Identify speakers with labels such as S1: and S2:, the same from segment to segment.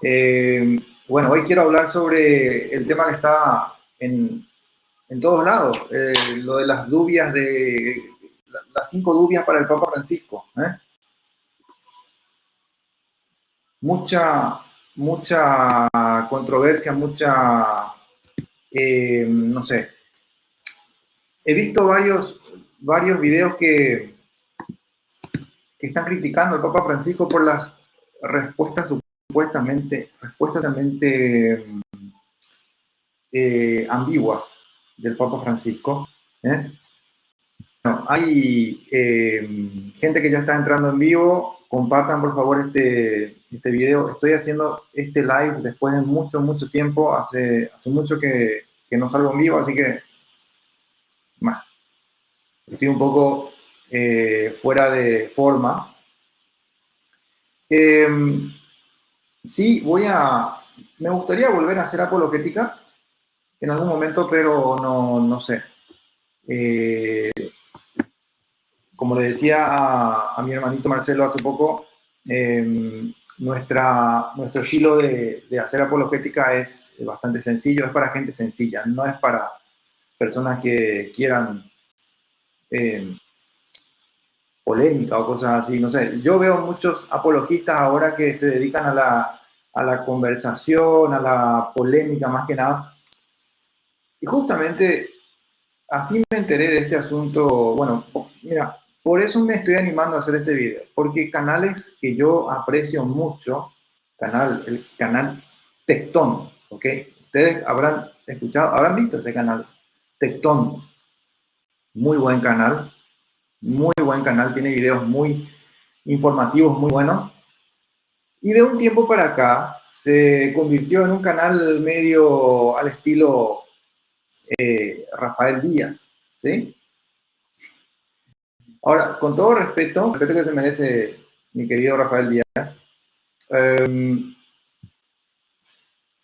S1: Eh, bueno, hoy quiero hablar sobre el tema que está en todos lados, lo de las dubias las 5 dubias para el Papa Francisco. Mucha, mucha controversia, no sé. He visto varios videos que están criticando al Papa Francisco por las respuestas supuestamente ambiguas del Papa Francisco. ¿eh? Bueno, hay gente que ya está entrando en vivo. Compartan por favor este video. Estoy haciendo este live después de mucho tiempo. Hace mucho que no salgo en vivo, así que bueno, estoy un poco fuera de forma. Eh, sí, me gustaría volver a hacer apologética en algún momento, pero no sé. Eh, Como le decía a mi hermanito Marcelo hace poco, nuestro estilo de hacer apologética es bastante sencillo, es para gente sencilla, no es para personas que quieran eh, polémica o cosas así, no sé. Yo veo muchos apologistas ahora que se dedican a la conversación, a la polémica más que nada. Y justamente así me enteré de este asunto. Bueno, mira, por eso me estoy animando a hacer este video, porque canales que yo aprecio mucho, el canal Tectón, ¿ok? Ustedes habrán escuchado, habrán visto ese canal, Tectón, muy buen canal, tiene videos muy informativos, muy buenos, y de un tiempo para acá se convirtió en un canal medio al estilo Rafael Díaz, ¿sí? Ahora, con todo respeto, el respeto que se merece mi querido Rafael Díaz, eh,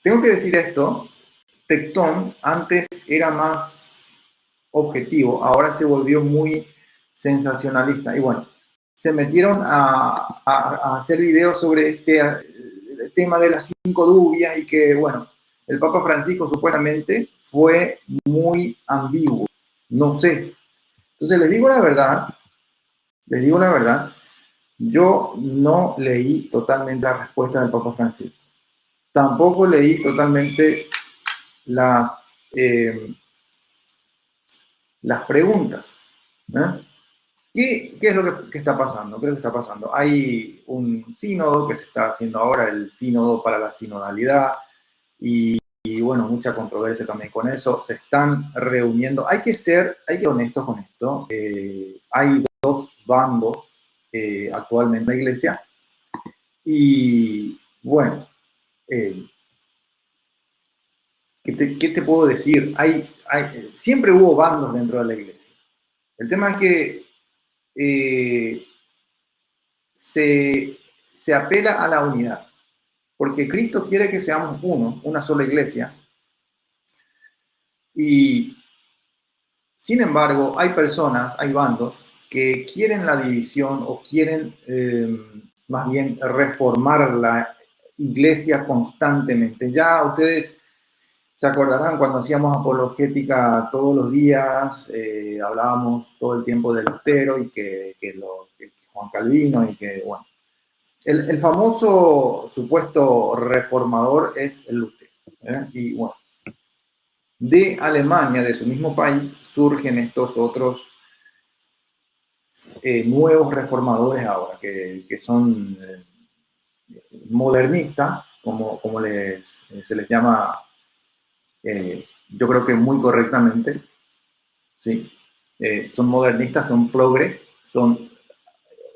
S1: tengo que decir esto, Tectón antes era más objetivo, ahora se volvió muy sensacionalista. Y bueno, se metieron a hacer videos sobre este tema de las 5 dubias y que, bueno, el Papa Francisco supuestamente fue muy ambiguo. No sé. Entonces les digo la verdad, yo no leí totalmente la respuesta del Papa Francisco. Tampoco leí totalmente las, eh, las preguntas. ¿eh? ¿Qué es lo que está pasando? ¿Qué es lo que está pasando? Hay un sínodo que se está haciendo ahora, el sínodo para la sinodalidad, y bueno, mucha controversia también con eso. Se están reuniendo. Hay que ser honestos con esto. Hay dos bandos actualmente en la iglesia. Y bueno, eh, ¿qué te puedo decir? Siempre hubo bandos dentro de la iglesia. El tema es que eh, se, se apela a la unidad, porque Cristo quiere que seamos uno, una sola iglesia, y sin embargo hay personas, hay bandos que quieren la división o quieren más bien reformar la iglesia constantemente. Ya ustedes se acordarán cuando hacíamos apologética todos los días, hablábamos todo el tiempo de Lutero y que Juan Calvino y que, bueno, el famoso supuesto reformador es el Lutero. Y bueno, de Alemania, de su mismo país, surgen estos otros nuevos reformadores ahora, que son modernistas, se les llama, yo creo que muy correctamente, ¿sí? Son modernistas, son progre, son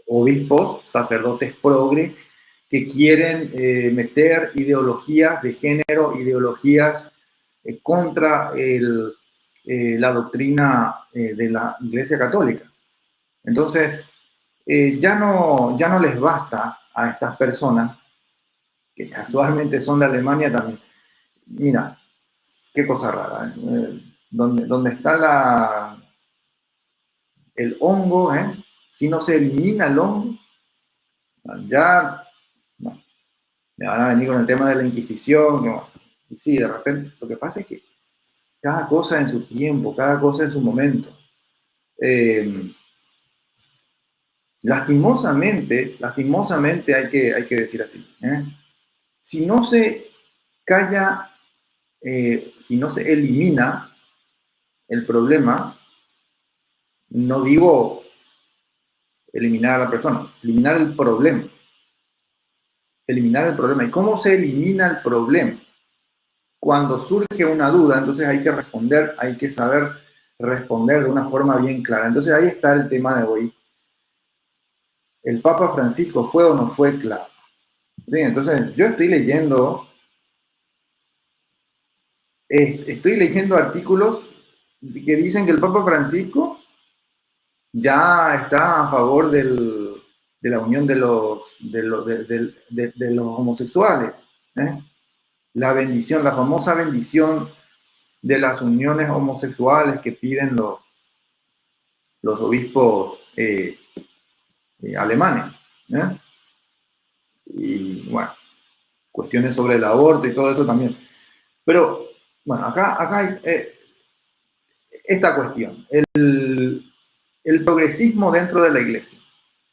S1: obispos, sacerdotes progre, que quieren meter ideologías de género, ideologías contra la doctrina de la Iglesia Católica. Entonces, ya no les basta a estas personas, que casualmente son de Alemania también. Mira, qué cosa rara. Donde está el hongo, si no se elimina el hongo, ya no. me van a venir con el tema de la Inquisición, ¿no? Y sí, de repente, lo que pasa es que cada cosa en su tiempo, cada cosa en su momento. Eh, lastimosamente hay que decir así, ¿eh? Si no se calla, si no se elimina el problema, no digo eliminar a la persona, eliminar el problema. Eliminar el problema. ¿Y cómo se elimina el problema? Cuando surge una duda, entonces hay que responder, hay que saber responder de una forma bien clara. Entonces ahí está el tema de hoy. ¿El Papa Francisco fue o no fue claro? Sí, entonces yo estoy leyendo artículos que dicen que el Papa Francisco ya está a favor de la unión de los homosexuales. ¿Eh? La bendición, la famosa bendición de las uniones homosexuales que piden los obispos alemanes. ¿Eh? Y bueno, cuestiones sobre el aborto y todo eso también. Pero bueno, acá hay esta cuestión, el progresismo dentro de la iglesia,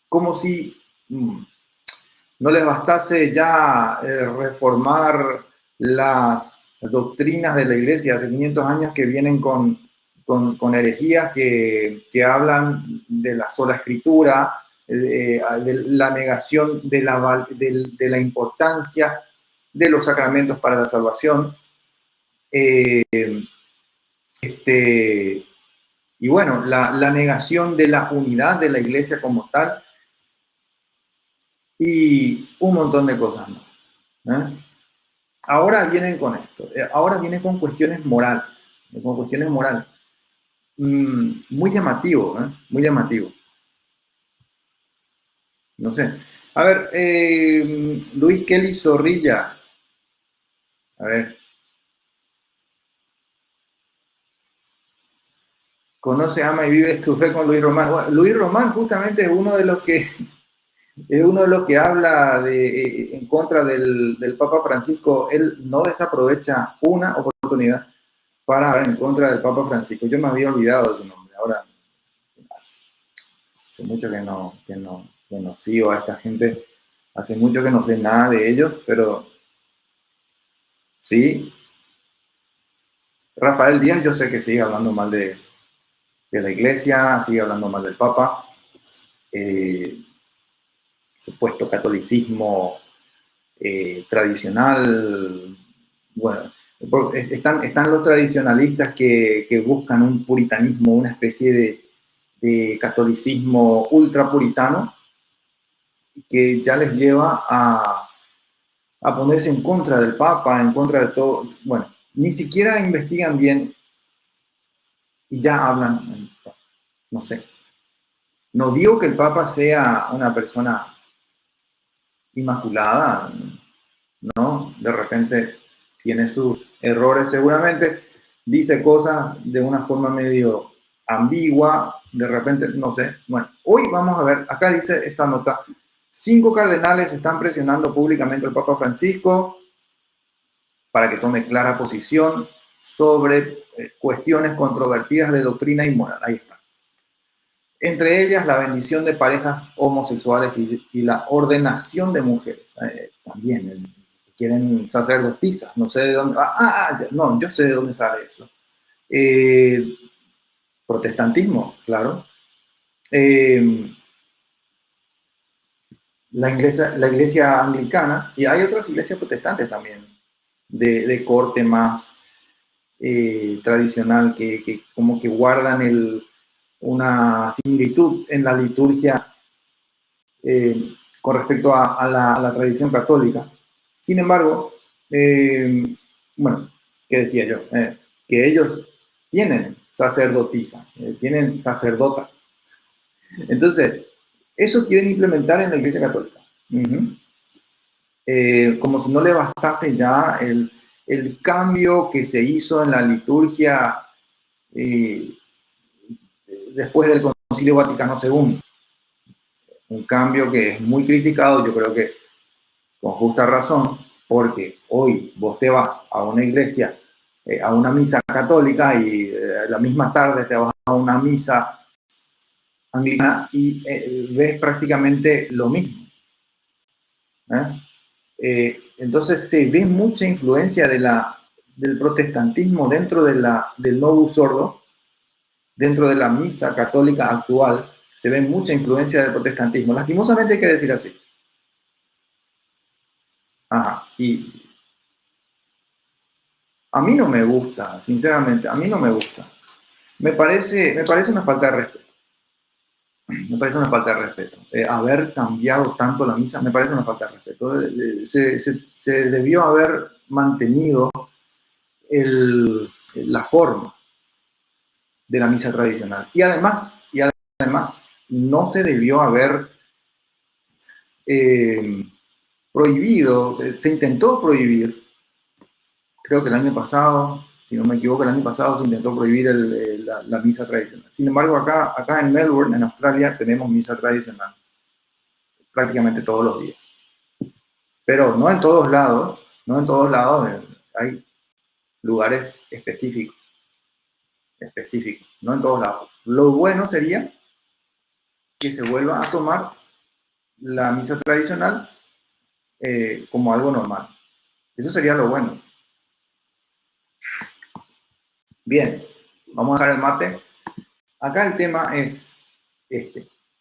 S1: como si no les bastase ya reformar las doctrinas de la iglesia hace 500 años que vienen con herejías que hablan de la sola escritura, de la negación de la importancia de los sacramentos para la salvación. Este, y bueno, la negación de la unidad de la iglesia como tal y un montón de cosas más. ¿Eh? Ahora vienen con esto, ahora vienen con cuestiones morales, con cuestiones morales. Muy llamativo, ¿eh? Muy llamativo. No sé. A ver, Luis Kelly Zorrilla. A ver, conoce, ama y vive tu fe con Luis Román. Bueno, Luis Román justamente es uno de los que habla en contra del Papa Francisco. Él no desaprovecha una oportunidad para hablar en contra del Papa Francisco. Yo me había olvidado de su nombre. Ahora hace mucho que no sigo a esta gente. Hace mucho que no sé nada de ellos, pero sí. Rafael Díaz, yo sé que sigue hablando mal de la iglesia, sigue hablando mal del Papa. Supuesto catolicismo tradicional. Bueno, están los tradicionalistas que buscan un puritanismo, una especie de catolicismo ultra puritano, que ya les lleva a ponerse en contra del Papa, en contra de todo. Bueno, ni siquiera investigan bien y ya hablan, no sé. No digo que el Papa sea una persona inmaculada, ¿no? De repente tiene sus errores seguramente, dice cosas de una forma medio ambigua, de repente, no sé. Bueno, hoy vamos a ver, acá dice esta nota, 5 cardenales están presionando públicamente al Papa Francisco para que tome clara posición sobre cuestiones controvertidas de doctrina y moral. Ahí está. Entre ellas, la bendición de parejas homosexuales y la ordenación de mujeres. También quieren sacerdotisas, no sé de dónde. No, yo sé de dónde sale eso. Protestantismo, claro. La iglesia anglicana, y hay otras iglesias protestantes también, de corte más tradicional, que como que guardan una similitud en la liturgia con respecto a la tradición católica. Sin embargo, bueno, ¿qué decía yo? Que ellos tienen sacerdotisas, tienen sacerdotas. Entonces, eso quieren implementar en la Iglesia Católica. Como si no le bastase ya el cambio que se hizo en la liturgia eh, después del Concilio Vaticano II. Un cambio que es muy criticado, yo creo que con justa razón, porque hoy vos te vas a una iglesia, a una misa católica y la misma tarde te vas a una misa anglicana y ves prácticamente lo mismo. Entonces se ve mucha influencia del protestantismo dentro del Novus Ordo, dentro de la misa católica actual, se ve mucha influencia del protestantismo. Lastimosamente hay que decir así. Ajá. Y a mí no me gusta, sinceramente, a mí no me gusta. Me parece una falta de respeto. Me parece una falta de respeto. Haber cambiado tanto la misa me parece una falta de respeto. Se debió haber mantenido la forma de la misa tradicional. Y además, no se debió haber prohibido, se intentó prohibir, creo que el año pasado, si no me equivoco, el año pasado se intentó prohibir la misa tradicional. Sin embargo, acá en Melbourne, en Australia, tenemos misa tradicional prácticamente todos los días. Pero no en todos lados, hay lugares específicos, no en todos lados. Lo bueno sería que se vuelva a tomar la misa tradicional como algo normal. Eso sería lo bueno. Bien, vamos a dejar el mate. Acá el tema es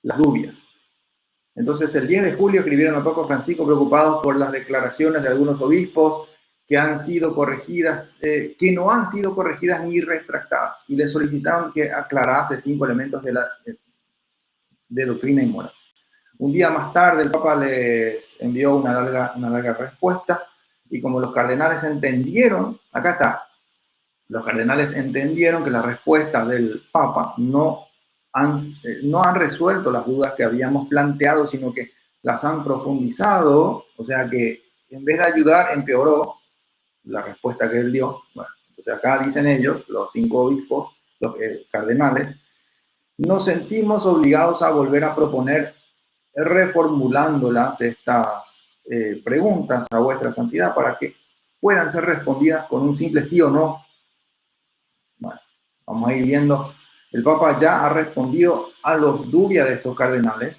S1: las lluvias. Entonces, el 10 de julio escribieron al Papa Francisco preocupados por las declaraciones de algunos obispos que han sido corregidas, que no han sido corregidas ni retractadas, y le solicitaron que aclarase 5 elementos de doctrina y moral. Un día más tarde, el Papa les envió una larga respuesta, y como los cardenales entendieron, acá está, los cardenales entendieron que la respuesta del Papa no han resuelto las dudas que habíamos planteado, sino que las han profundizado, o sea que en vez de ayudar, empeoró la respuesta que él dio. Bueno, entonces acá dicen ellos, los 5 obispos, los cardenales, nos sentimos obligados a volver a proponer, reformulándolas estas preguntas a vuestra santidad para que puedan ser respondidas con un simple sí o no. Bueno, vamos a ir viendo. El Papa ya ha respondido a los dubias de estos cardenales.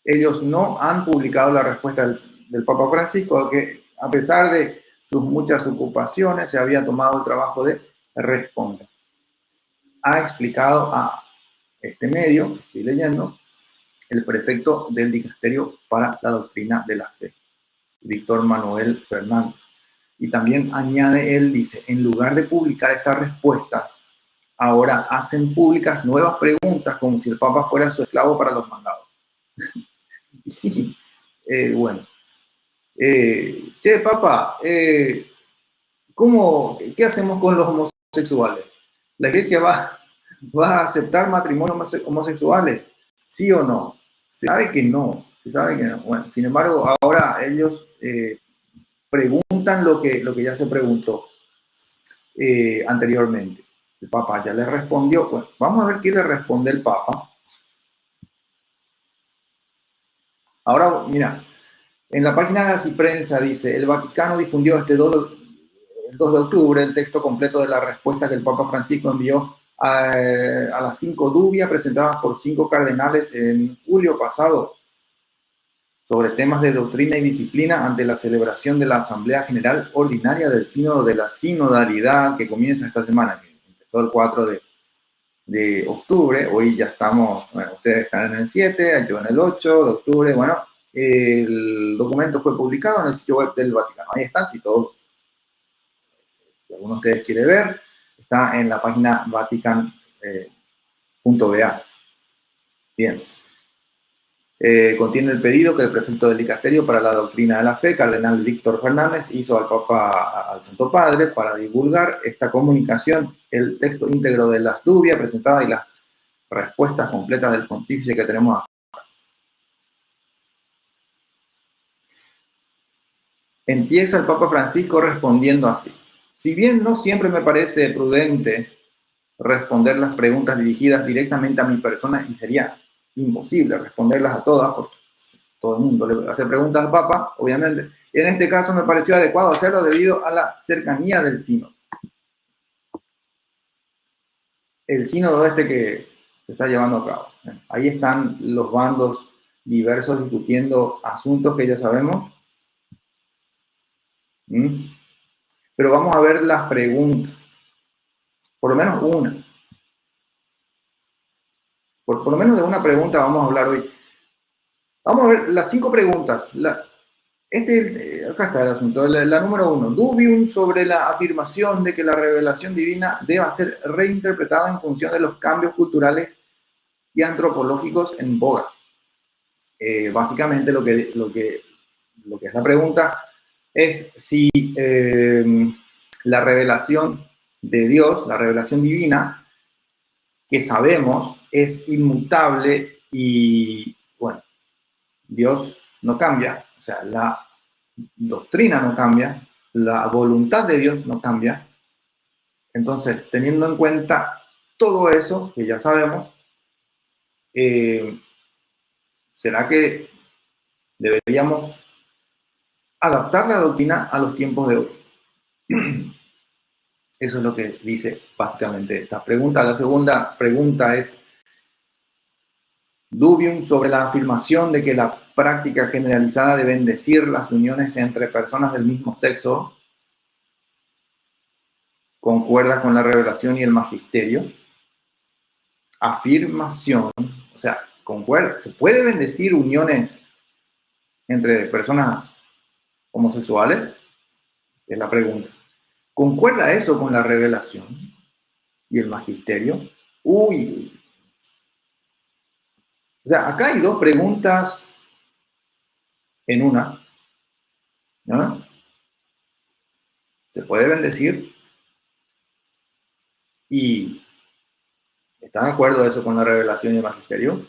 S1: Ellos no han publicado la respuesta del Papa Francisco, que a pesar de sus muchas ocupaciones se había tomado el trabajo de responder. Ha explicado a este medio, estoy leyendo, el prefecto del Dicasterio para la Doctrina de la Fe, Víctor Manuel Fernández. Y también añade, él dice, en lugar de publicar estas respuestas, ahora hacen públicas nuevas preguntas como si el Papa fuera su esclavo para los mandados. Y sí, bueno. Che, Papa, ¿qué hacemos con los homosexuales? ¿La Iglesia va a aceptar matrimonios homosexuales? ¿Sí o no? Se sabe que no. Bueno, sin embargo, ahora ellos preguntan lo que ya se preguntó anteriormente. El Papa ya le respondió. Bueno, vamos a ver qué le responde el Papa. Ahora, mira, en la página de Así Prensa dice, el Vaticano difundió el 2 de octubre el texto completo de la respuesta que el Papa Francisco envió a las 5 dubias presentadas por 5 cardenales en julio pasado sobre temas de doctrina y disciplina ante la celebración de la Asamblea General Ordinaria del Sínodo de la Sinodalidad que comienza esta semana, que empezó el 4 de octubre, hoy ya estamos, bueno, ustedes están en el 7, yo en el 8 de octubre, bueno, el documento fue publicado en el sitio web del Vaticano, ahí está, si alguno de ustedes quiere ver, está en la página vatican.va. Bien. Contiene el pedido que el prefecto del Dicasterio para la Doctrina de la Fe, cardenal Víctor Fernández, hizo al Santo Padre para divulgar esta comunicación, el texto íntegro de las dubias presentadas y las respuestas completas del pontífice que tenemos acá. Empieza el Papa Francisco respondiendo así. Si bien no siempre me parece prudente responder las preguntas dirigidas directamente a mi persona, y sería imposible responderlas a todas, porque todo el mundo le hace preguntas al Papa, obviamente. En este caso me pareció adecuado hacerlo debido a la cercanía del sínodo. El sínodo este que se está llevando a cabo. Ahí están los bandos diversos discutiendo asuntos que ya sabemos. Pero vamos a ver las preguntas. Por lo menos una. Por lo menos de una pregunta vamos a hablar hoy. Vamos a ver las 5 preguntas. Acá está el asunto. La número 1. Dubium sobre la afirmación de que la revelación divina deba ser reinterpretada en función de los cambios culturales y antropológicos en boga. Básicamente lo que es la pregunta es si la revelación de Dios, la revelación divina, que sabemos es inmutable y, bueno, Dios no cambia, o sea, la doctrina no cambia, la voluntad de Dios no cambia. Entonces, teniendo en cuenta todo eso que ya sabemos, ¿será que deberíamos adaptar la doctrina a los tiempos de hoy? Eso es lo que dice básicamente esta pregunta. La segunda pregunta es dubium sobre la afirmación de que la práctica generalizada de bendecir las uniones entre personas del mismo sexo concuerda con la revelación y el magisterio. Afirmación, o sea, concuerda. ¿Se puede bendecir uniones entre personas homosexuales? Es la pregunta. ¿Concuerda eso con la revelación y el magisterio? Uy. O sea, acá hay 2 preguntas en una, ¿no? ¿Se puede bendecir? ¿Y está de acuerdo eso con la revelación y el magisterio?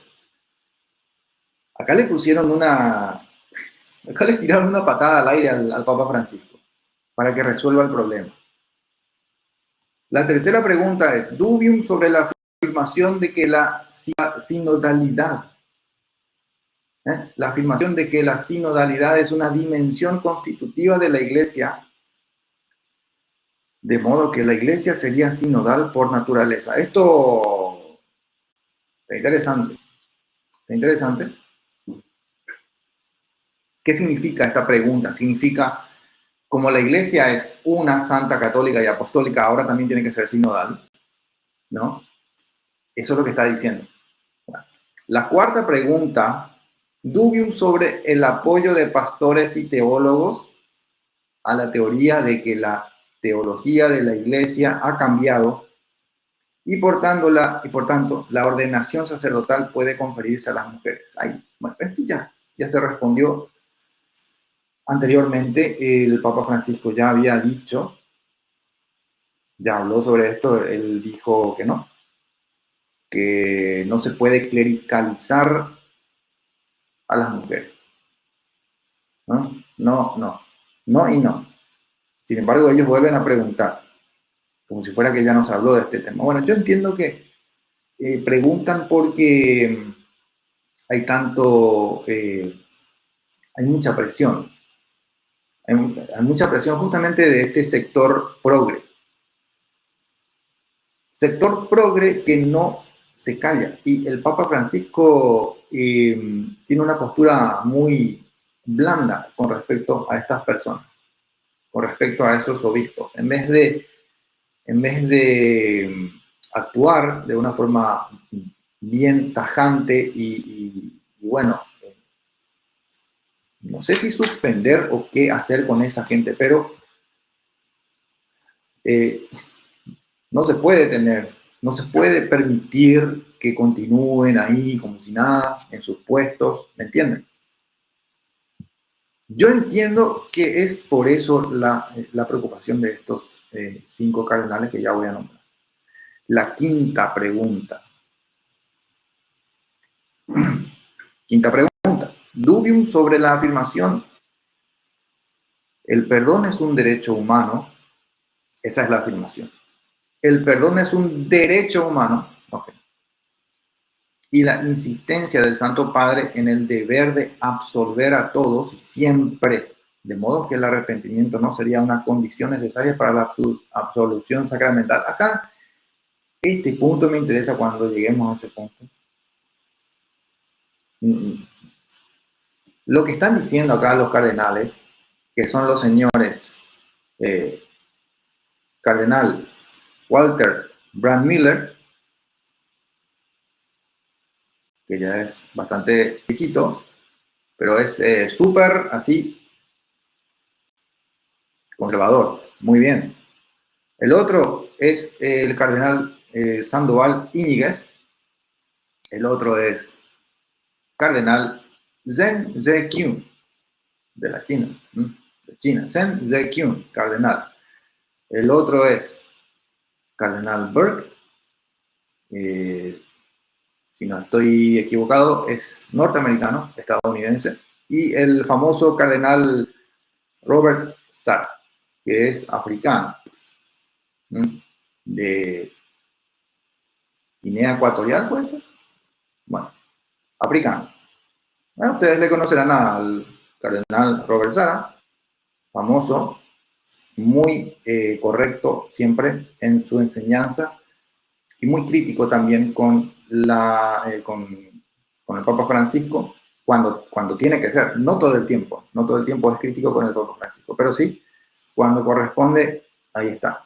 S1: Acá le pusieron acá le tiraron una patada al aire al Papa Francisco para que resuelva el problema. La tercera pregunta es, dubium sobre la afirmación de que la sinodalidad, la afirmación de que la sinodalidad es una dimensión constitutiva de la Iglesia, de modo que la Iglesia sería sinodal por naturaleza. Esto está interesante. Está interesante. ¿Qué significa esta pregunta? Significa, como la Iglesia es una santa, católica y apostólica, ahora también tiene que ser sinodal, ¿no? Eso es lo que está diciendo. La cuarta pregunta, dubium sobre el apoyo de pastores y teólogos a la teoría de que la teología de la Iglesia ha cambiado y por tanto la ordenación sacerdotal puede conferirse a las mujeres. Bueno, esto ya se respondió anteriormente. El Papa Francisco ya había dicho, ya habló sobre esto, él dijo que no se puede clericalizar a las mujeres. No y no. Sin embargo, ellos vuelven a preguntar, como si fuera que ya nos habló de este tema. Bueno, yo entiendo que preguntan porque hay hay mucha presión. Hay mucha presión justamente de este sector progre. Sector progre que no se calla. Y el Papa Francisco tiene una postura muy blanda con respecto a estas personas, con respecto a esos obispos. En vez de actuar de una forma bien tajante y bueno, no sé si suspender o qué hacer con esa gente, pero no se puede no se puede permitir que continúen ahí como si nada, en sus puestos, ¿me entienden? Yo entiendo que es por eso la preocupación de estos 5 cardenales que ya voy a nombrar. La quinta pregunta. Quinta pregunta. Dubium sobre la afirmación. El perdón es un derecho humano. Esa es la afirmación. El perdón es un derecho humano. Okay. y la insistencia del Santo Padre en el deber de absolver a todos siempre, de modo que el arrepentimiento no sería una condición necesaria para la absolución sacramental. Acá, este punto me interesa cuando lleguemos a ese punto. Lo que están diciendo acá los cardenales, que son los señores cardenal Walter Brandmüller, que ya es bastante viejito, pero es súper así conservador, muy bien. El otro es el cardenal Sandoval Íñiguez, el otro es cardenal Zheng Zeqiun, de la China, de China, Zheng Zeqiun, cardenal. El otro es cardenal Burke, si no estoy equivocado, es norteamericano, estadounidense, y el famoso cardenal Robert Sarah, que es africano, de Guinea Ecuatorial, ¿puede ser? Bueno, africano. Bueno, ustedes le conocerán al cardenal Robert Sarah, famoso, muy correcto siempre en su enseñanza y muy crítico también con el Papa Francisco cuando tiene que ser, no todo el tiempo es crítico con el Papa Francisco, pero sí, cuando corresponde, ahí está.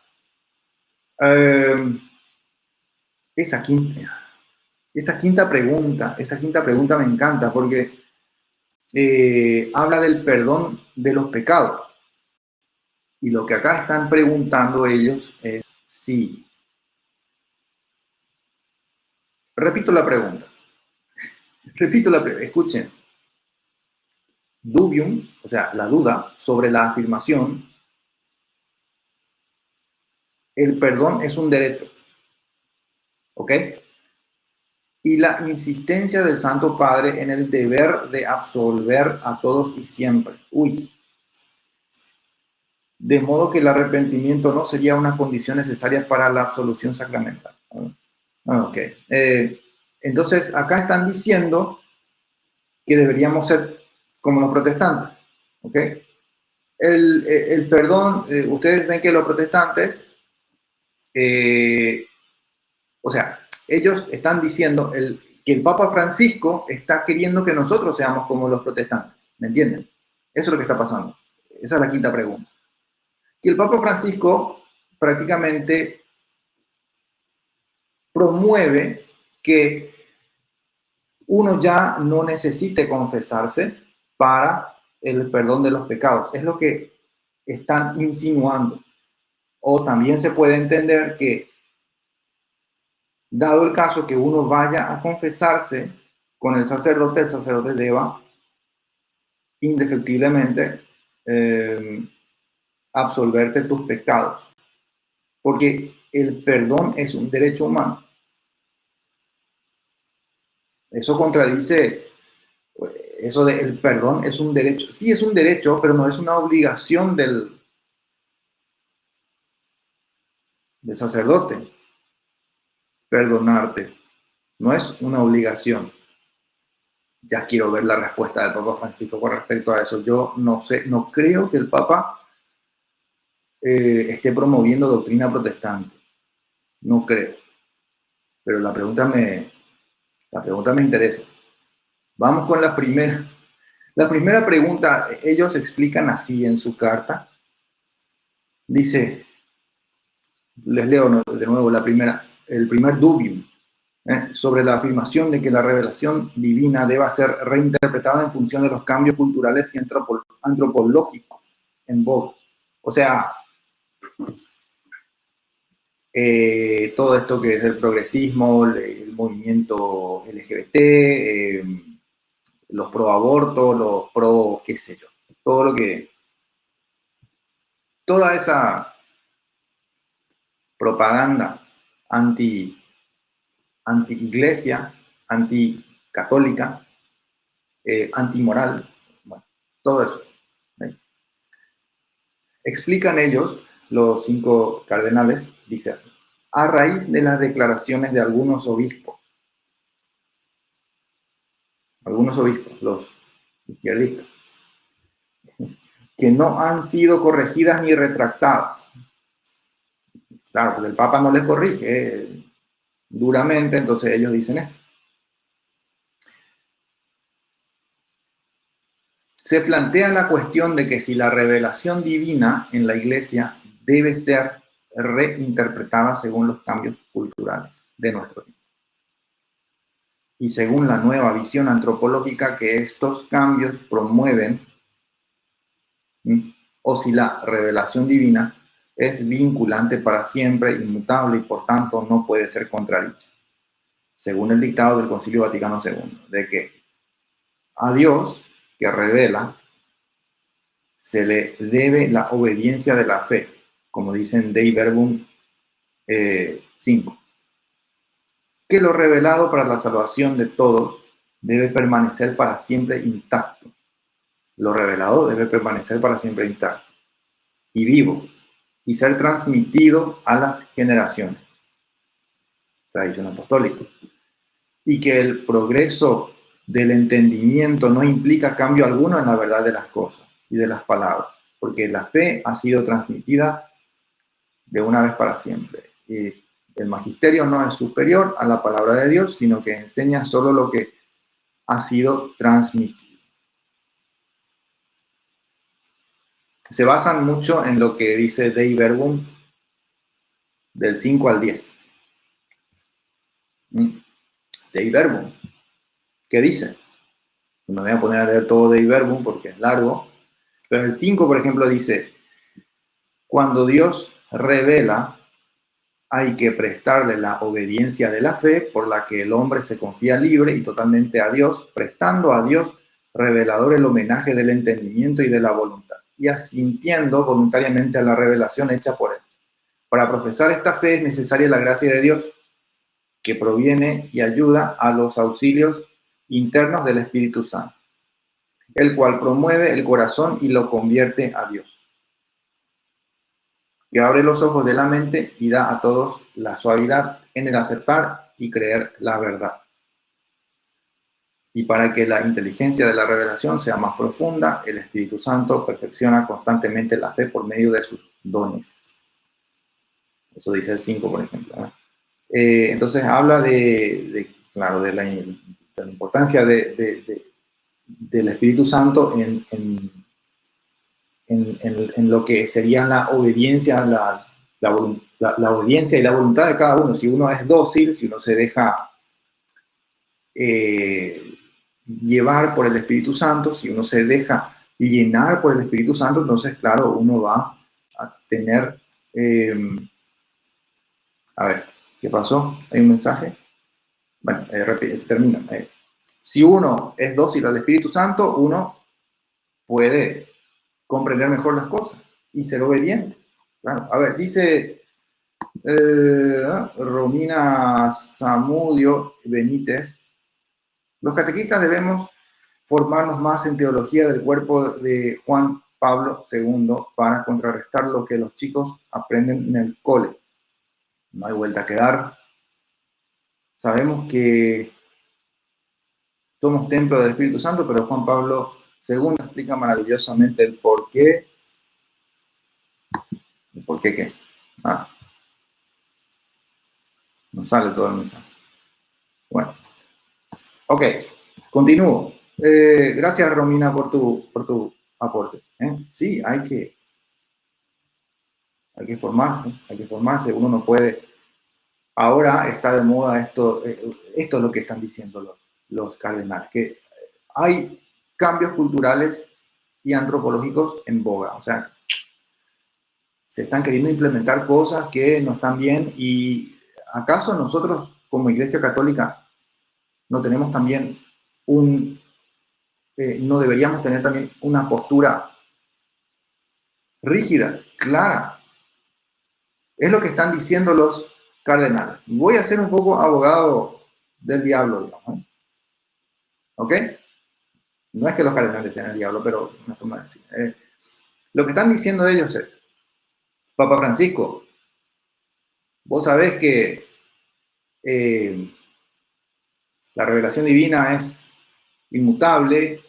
S1: Esa quinta pregunta me encanta porque habla del perdón de los pecados. Y lo que acá están preguntando ellos es si. Repito la pregunta. Escuchen. Dubium, o sea, la duda sobre la afirmación, el perdón es un derecho. ¿Ok? Y la insistencia del Santo Padre en el deber de absolver a todos y siempre. Uy. De modo que el arrepentimiento no sería una condición necesaria para la absolución sacramental. Ok. Entonces, acá están diciendo que deberíamos ser como los protestantes. ¿Ok? El perdón, ustedes ven que los protestantes, o sea, ellos están diciendo que el Papa Francisco está queriendo que nosotros seamos como los protestantes. ¿Me entienden? Eso es lo que está pasando. Esa es la quinta pregunta. Que el Papa Francisco prácticamente promueve que uno ya no necesite confesarse para el perdón de los pecados. Es lo que están insinuando. O también se puede entender que, dado el caso que uno vaya a confesarse con el sacerdote deba indefectiblemente absolverte tus pecados. Porque el perdón es un derecho humano. Eso contradice eso de el perdón es un derecho. Sí es un derecho, pero no es una obligación del sacerdote perdonarte. No es una obligación. Ya quiero ver la respuesta del Papa Francisco con respecto a eso. Yo no sé, no creo que el Papa esté promoviendo doctrina protestante. No creo. Pero la pregunta me interesa. Vamos con la primera. La primera pregunta, ellos explican así en su carta. Dice, les leo de nuevo la primera, el primer dubium, sobre la afirmación de que la revelación divina deba ser reinterpretada en función de los cambios culturales y antropológicos en voga. O sea, todo esto que es el progresismo, el movimiento LGBT, los pro aborto, los pro qué sé yo, todo lo que, toda esa propaganda anti-iglesia, anti-católica, antimoral, bueno, todo eso. ¿Eh? Explican ellos, los 5 cardenales, dice así, a raíz de las declaraciones de algunos obispos, algunos obispos, los izquierdistas, que no han sido corregidas ni retractadas. Claro, porque el Papa no les corrige duramente, entonces ellos dicen esto. Se plantea la cuestión de que si la revelación divina en la Iglesia debe ser reinterpretada según los cambios culturales de nuestro tiempo y según la nueva visión antropológica que estos cambios promueven, o si la revelación divina es vinculante para siempre, inmutable y por tanto no puede ser contradicha, según el dictado del Concilio Vaticano II, de que a Dios, que revela, se le debe la obediencia de la fe, como dicen Dei Verbum 5, que lo revelado para la salvación de todos debe permanecer para siempre intacto. Lo revelado debe permanecer para siempre intacto y vivo y ser transmitido a las generaciones. Tradición apostólica. Y que el progreso del entendimiento no implica cambio alguno en la verdad de las cosas y de las palabras, porque la fe ha sido transmitida de una vez para siempre. Y el magisterio no es superior a la palabra de Dios, sino que enseña solo lo que ha sido transmitido. Se basan mucho en lo que dice Dei Verbum del 5 al 10. Dei Verbum, ¿qué dice? No me voy a poner a leer todo Dei Verbum porque es largo, pero el 5, por ejemplo, dice: cuando Dios revela, hay que prestarle la obediencia de la fe por la que el hombre se confía libre y totalmente a Dios, prestando a Dios revelador el homenaje del entendimiento y de la voluntad, y asintiendo voluntariamente a la revelación hecha por él. Para profesar esta fe es necesaria la gracia de Dios, que proviene y ayuda a los auxilios internos del Espíritu Santo, el cual promueve el corazón y lo convierte a Dios, que abre los ojos de la mente y da a todos la suavidad en el aceptar y creer la verdad. Y para que la inteligencia de la revelación sea más profunda, el Espíritu Santo perfecciona constantemente la fe por medio de sus dones. Eso dice el 5, por ejemplo, ¿no? Entonces habla claro, de la importancia del Espíritu Santo en lo que sería la obediencia, la obediencia y la voluntad de cada uno. Si uno es dócil, si uno se deja llevar por el Espíritu Santo, si uno se deja llenar por el Espíritu Santo, entonces, claro, uno va a tener... a ver, ¿qué pasó? ¿Hay un mensaje? Bueno, termino. Si uno es dócil al Espíritu Santo, uno puede comprender mejor las cosas y ser obediente. Claro. A ver, dice Romina Zamudio Benítez: los catequistas debemos formarnos más en teología del cuerpo de Juan Pablo II para contrarrestar lo que los chicos aprenden en el cole. No hay vuelta que dar. Sabemos que somos templo del Espíritu Santo, pero Juan Pablo II explica maravillosamente el por qué. ¿El por qué qué? No sale todo el mensaje. Bueno, ok, continúo. Gracias, Romina, por tu aporte. Sí, hay que formarse. Uno no puede. Ahora está de moda esto es lo que están diciendo los cardenales, que hay cambios culturales y antropológicos en boga. O sea, se están queriendo implementar cosas que no están bien. ¿Y acaso nosotros, como Iglesia Católica, no tenemos también no deberíamos tener también una postura rígida, clara? Es lo que están diciendo los cardenales. Voy a ser un poco abogado del diablo, digamos. ¿Ok? No es que los cardenales sean el diablo, pero una forma de decir. Lo que están diciendo ellos es: Papa Francisco, vos sabés que la revelación divina es inmutable,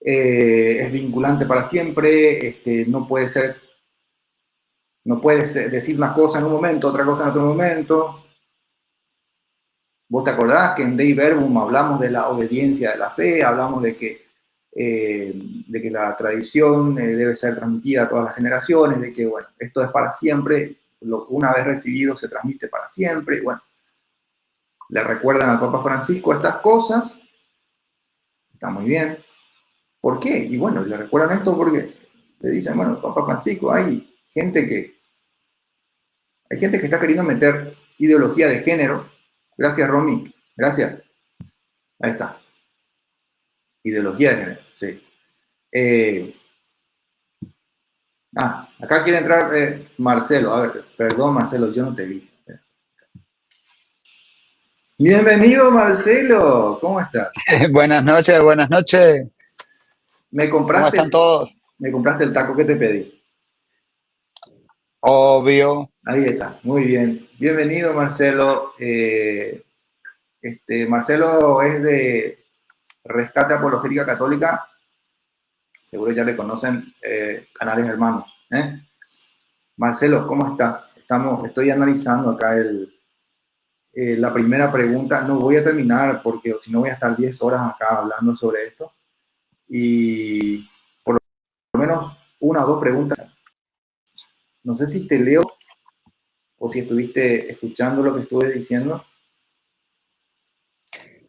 S1: es vinculante para siempre, no puedes decir una cosa en un momento, otra cosa en otro momento. ¿Vos te acordás que en Dei Verbum hablamos de la obediencia de la fe, hablamos de que la tradición debe ser transmitida a todas las generaciones, de que, bueno, esto es para siempre, una vez recibido se transmite para siempre, bueno, le recuerdan al Papa Francisco estas cosas, está muy bien. ¿Por qué? Y bueno, le recuerdan esto porque le dicen, bueno, Papa Francisco, hay gente que está queriendo meter ideología de género. Gracias, Romy. Gracias. Ahí está. Ideología de género, sí. Acá quiere entrar Marcelo. A ver, perdón, Marcelo, yo no te vi. Bienvenido, Marcelo. ¿Cómo estás?
S2: Buenas noches, buenas noches.
S1: Me
S2: ¿Cómo
S1: compraste,
S2: están todos?
S1: me compraste el taco que te pedí.
S2: Obvio.
S1: Ahí está. Muy bien. Bienvenido, Marcelo. Marcelo es de Rescate Apologética Católica. Seguro ya le conocen, canales hermanos. Marcelo, ¿cómo estás? Estoy analizando acá la primera pregunta. No voy a terminar porque si no voy a estar 10 horas acá hablando sobre esto. Y por lo menos una o dos preguntas. No sé si te leo o si estuviste escuchando lo que estuve diciendo.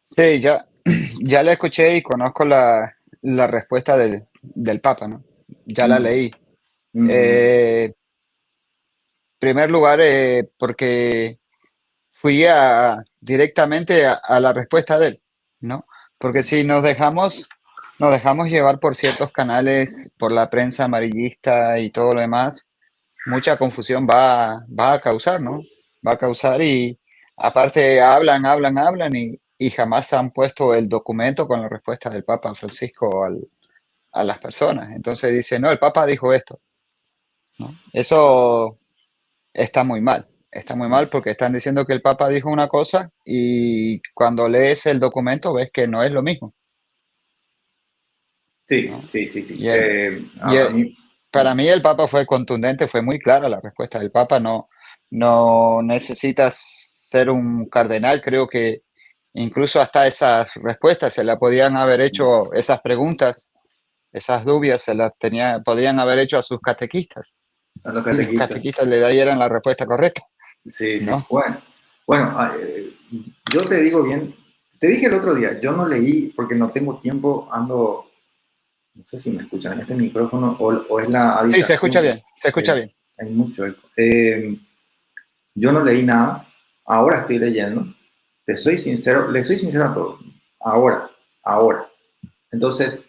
S2: Sí, ya la escuché y conozco la respuesta del Papa, ¿no? Ya la
S1: Mm,
S2: leí.
S1: mm,
S2: En primer lugar, porque fui directamente a la respuesta de él, ¿no? Porque si nos dejamos llevar por ciertos canales, por la prensa amarillista y todo lo demás, mucha confusión va a causar, ¿no? Va a causar y aparte hablan y jamás han puesto el documento con la respuesta del Papa Francisco a las personas. Entonces dice, no, el Papa dijo esto, ¿no? Eso está muy mal porque están diciendo que el Papa dijo una cosa y cuando lees el documento ves que no es lo mismo,
S1: sí,
S2: ¿no?
S1: sí, sí, sí.
S2: Y, el- y
S1: A
S2: el-
S1: mí,
S2: para mí el Papa fue contundente, fue muy clara la respuesta del Papa. No necesitas ser un cardenal, creo que incluso hasta esas respuestas se la podían haber hecho, esas preguntas, esas dudas podrían haber hecho a sus catequistas
S1: a los
S2: y los
S1: catequistas.
S2: catequistas le dieran la respuesta correcta,
S1: Sí, sí.
S2: ¿no?
S1: Bueno, yo te digo bien, te dije el otro día, yo no leí porque no tengo tiempo, no sé si me escuchan en este micrófono o es la
S2: Sí,
S1: habitación,
S2: se escucha bien.
S1: hay mucho eco. Yo no leí nada, ahora estoy leyendo, te soy sincero, le soy sincero a todos, ahora. Entonces,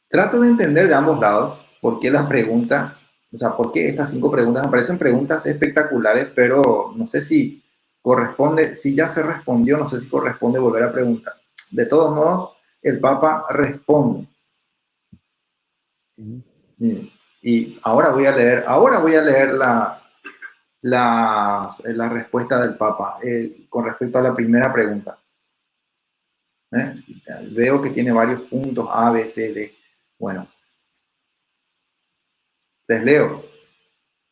S1: trato de entender de ambos lados por qué las preguntas, o sea, por qué estas 5 preguntas me parecen preguntas espectaculares, pero no sé si corresponde, si ya se respondió, no sé si corresponde volver a preguntar. De todos modos, el Papa responde.
S2: Ujú.
S1: Y ahora voy a leer la respuesta del Papa con respecto a la primera pregunta. ¿eh? Veo que tiene varios puntos A, B, C, D. Bueno, les leo,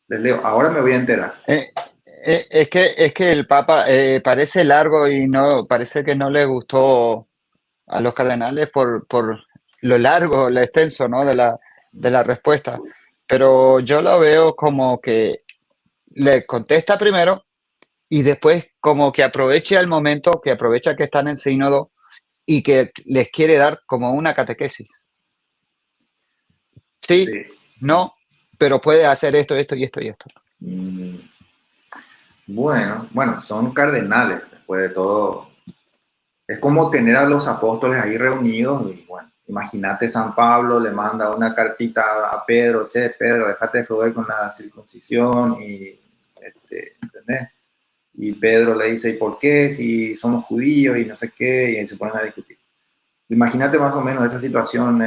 S1: les leo. Ahora me voy a enterar.
S2: Es que el Papa parece largo y no parece que no le gustó a los cardenales por lo largo, lo extenso, ¿no? de la respuesta. Pero yo lo veo como que le contesta primero y después como que aprovecha el momento, que aprovecha que están en sínodo y que les quiere dar como una catequesis. Sí,
S1: Sí.
S2: no, pero puede hacer esto, esto y esto y esto.
S1: Mm, bueno, son cardenales, después de todo. Es como tener a los apóstoles ahí reunidos y bueno, imagínate San Pablo le manda una cartita a Pedro, che, Pedro, déjate de joder con la circuncisión y, ¿entendés? Y Pedro le dice, ¿y por qué? Si somos judíos y no sé qué, y se ponen a discutir. Imagínate más o menos esa situación,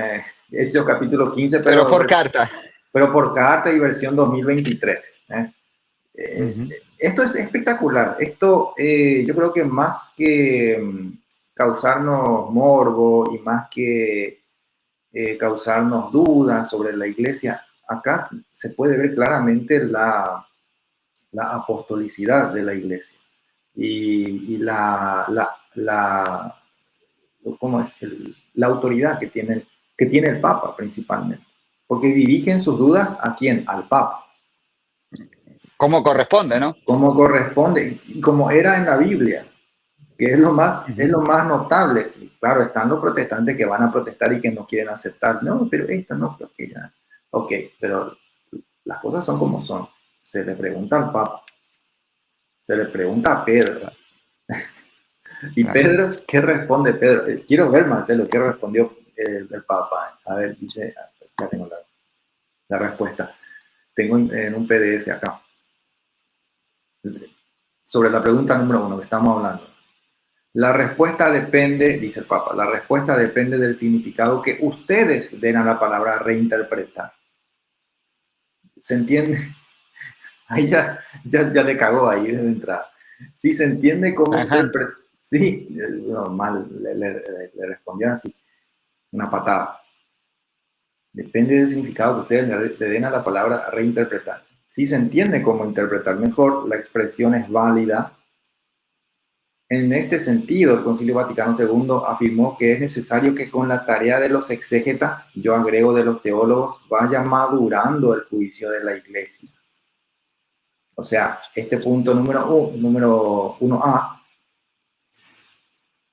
S1: Hechos capítulo 15,
S2: Pero por carta.
S1: pero por carta y versión 2023.
S2: Ujú.
S1: Esto es espectacular. Esto yo creo que más que causarnos morbo y más que causarnos dudas sobre la iglesia, acá se puede ver claramente la apostolicidad de la iglesia y ¿cómo es? La autoridad que tiene el Papa principalmente. Porque dirigen sus dudas ¿a quién? Al Papa.
S2: Como corresponde, ¿no?
S1: Como corresponde, como era en la Biblia, que es lo más notable. Claro, están los protestantes que van a protestar y que no quieren aceptar. No, pero esta no, pero aquella. Ok, pero las cosas son como son. Se le pregunta al Papa, se le pregunta a Pedro.
S2: Claro,
S1: ¿Y
S2: claro.
S1: Pedro? ¿Qué responde Pedro? Quiero ver, Marcelo, qué respondió el Papa. A ver, dice, ya tengo la respuesta. Tengo en un PDF acá. Sobre la pregunta número 1 que estamos hablando. La respuesta depende, dice el Papa, la respuesta depende del significado que ustedes den a la palabra reinterpretar. ¿Se entiende? Ahí ya le cagó ahí desde entrada. Si se entiende cómo
S2: Ajá.
S1: interpretar, sí, normal, le respondió así, una patada. Depende del significado que ustedes le den a la palabra reinterpretar. Si se entiende cómo interpretar mejor, la expresión es válida. En este sentido, el Concilio Vaticano II afirmó que es necesario que con la tarea de los exégetas, yo agrego de los teólogos, vaya madurando el juicio de la Iglesia. O sea, este punto número 1A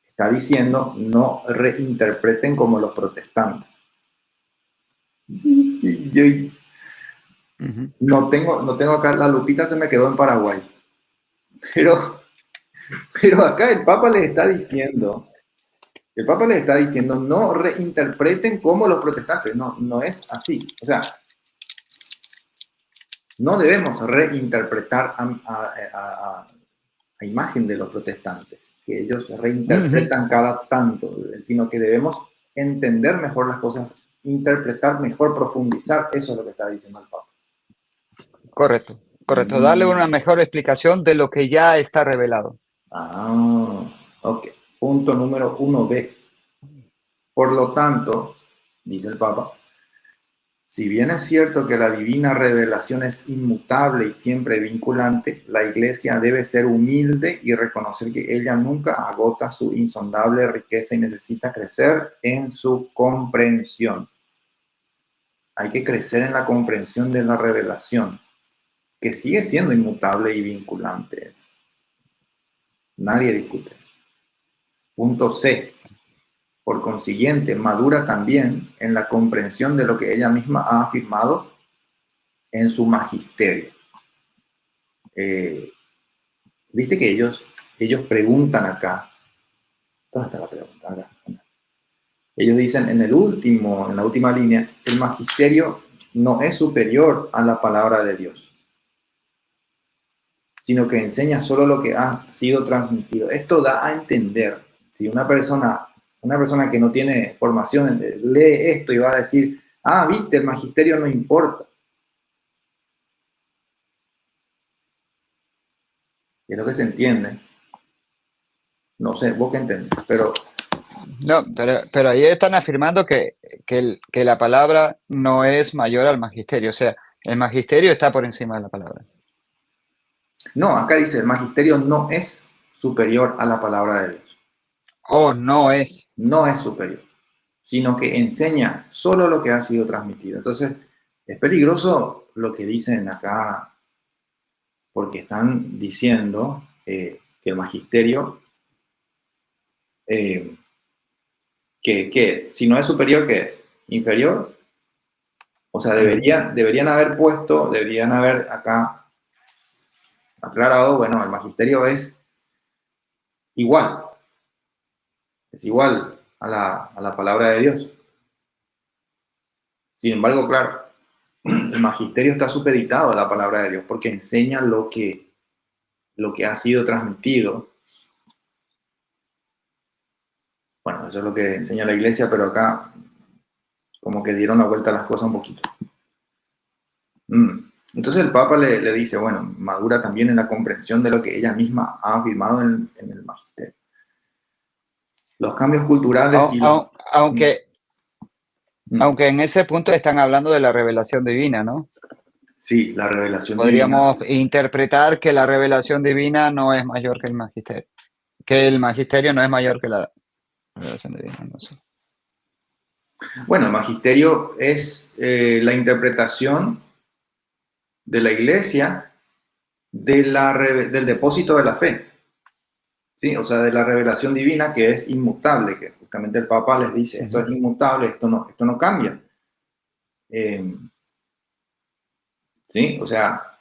S1: está diciendo no reinterpreten como los protestantes. Yo
S2: Uh-huh.
S1: no tengo acá, la lupita se me quedó en Paraguay, pero, pero acá el Papa les está diciendo, no reinterpreten como los protestantes, no, no es así. O sea, no debemos reinterpretar a imagen de los protestantes, que ellos
S2: Uh-huh.
S1: reinterpretan cada tanto, sino que debemos entender mejor las cosas, interpretar mejor, profundizar, eso es lo que está diciendo el Papa.
S2: Correcto, correcto. Darle una
S1: Mm.
S2: mejor explicación de lo que ya está revelado.
S1: Ah, ok. Punto número 1B. Por lo tanto, dice el Papa, si bien es cierto que la divina revelación es inmutable y siempre vinculante, la Iglesia debe ser humilde y reconocer que ella nunca agota su insondable riqueza y necesita crecer en su comprensión. Hay que crecer en la comprensión de la revelación, que sigue siendo inmutable y vinculante. Nadie discute eso. Punto C. Por consiguiente, madura también en la comprensión de lo que ella misma ha afirmado en su magisterio. Eh, Viste que ellos preguntan acá. ¿Dónde está la pregunta? Acá. Ellos dicen en la última línea, el magisterio no es superior a la palabra de Dios, sino que enseña solo lo que ha sido transmitido. Esto da a entender, si una persona que no tiene formación lee esto y va a decir, ah, viste, el magisterio no importa. Y es lo que se entiende. No sé, vos qué entendés, pero
S2: No, pero ahí están afirmando que la palabra no es mayor al magisterio. O sea, el magisterio está por encima de la palabra.
S1: no, acá dice, el magisterio no es superior a la palabra de Dios.
S2: Oh, no es.
S1: No es superior, sino que enseña solo lo que ha sido transmitido. Entonces, es peligroso lo que dicen acá, porque están diciendo que el magisterio, ¿qué es? Si no es superior, ¿qué es? ¿Inferior? O sea,
S2: Ujú.
S1: deberían haber acá aclarado, bueno, el magisterio igual, es igual a la palabra de Dios. Sin embargo, claro, el magisterio está supeditado a la palabra de Dios porque enseña lo que ha sido transmitido. Bueno, eso es lo que enseña la iglesia, pero acá como que dieron la vuelta a las cosas un poquito. Entonces el Papa le dice, bueno, madura también en la comprensión de lo que ella misma ha afirmado en el magisterio. Los cambios culturales y los... Mm,
S2: Aunque,
S1: mm.
S2: aunque en ese punto están hablando de la revelación divina, ¿no?
S1: Sí, la revelación divina.
S2: Podríamos interpretar que la revelación divina no es mayor que el magisterio no es mayor que la revelación divina, no sé.
S1: Bueno, el magisterio es la interpretación de la iglesia del depósito de la fe, ¿sí? O sea, de la revelación divina que es inmutable, que justamente el Papa les dice, esto
S2: Ujú,
S1: es inmutable, esto no cambia. Eh, ¿Sí? O sea,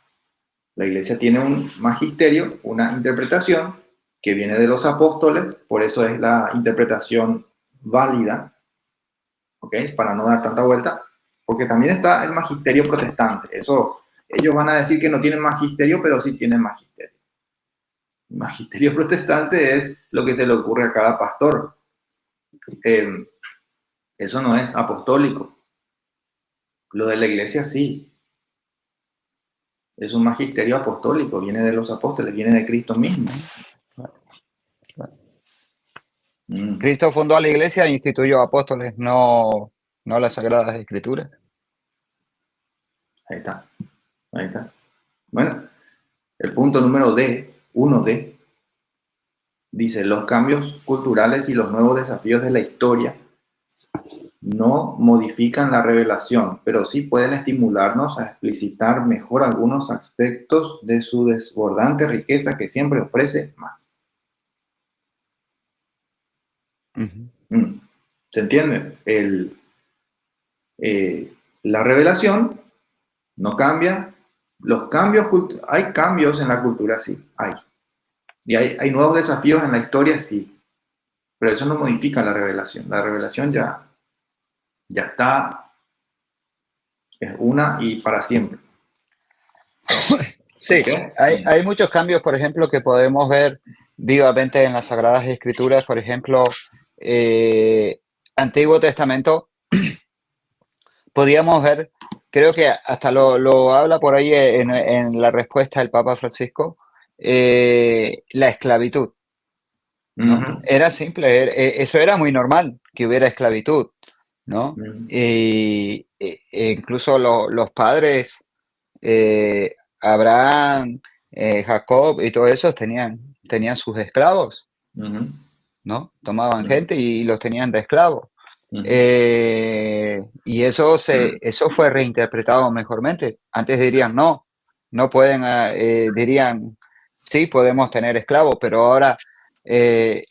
S1: la iglesia tiene un magisterio, una interpretación que viene de los apóstoles, por eso es la interpretación válida, ¿ok? Para no dar tanta vuelta, porque también está el magisterio protestante. Eso, ellos van a decir que no tienen magisterio, pero sí tienen magisterio. El magisterio protestante es lo que se le ocurre a cada pastor. Eh, Eso no es apostólico. Lo de la iglesia sí. Es un magisterio apostólico, viene de los apóstoles, viene de Cristo mismo.
S2: ujú, claro, claro.
S1: Mm,
S2: Cristo fundó a la iglesia e instituyó apóstoles, no las sagradas escrituras.
S1: ahí está, ahí está. Bueno, el punto número D, 1D, dice, los cambios culturales y los nuevos desafíos de la historia no modifican la revelación, pero sí pueden estimularnos a explicitar mejor algunos aspectos de su desbordante riqueza que siempre ofrece más.
S2: Ujú,
S1: Mm, ¿Se entiende? La revelación no cambia. Los cambios, hay cambios en la cultura, sí, hay. Y hay nuevos desafíos en la historia, sí. Pero eso no modifica la revelación. La revelación ya está, es una y para siempre.
S2: sí,
S1: ¿Ok?
S2: hay muchos cambios, por ejemplo, que podemos ver vivamente en las Sagradas Escrituras. Por ejemplo, eh, Antiguo Testamento, podíamos ver, creo que hasta lo habla por ahí en la respuesta del Papa Francisco, la esclavitud, ¿no?
S1: Ujú,
S2: Era simple, eso era muy normal, que hubiera esclavitud, ¿no?
S1: ujú,
S2: E incluso los padres, Abraham, Jacob y todos esos tenían sus esclavos,
S1: ujú,
S2: ¿no? Tomaban
S1: ujú,
S2: gente y los tenían de esclavos.
S1: ujú,
S2: Y eso fue reinterpretado mejormente. Antes dirían no, no pueden, dirían sí, podemos tener esclavos, pero ahora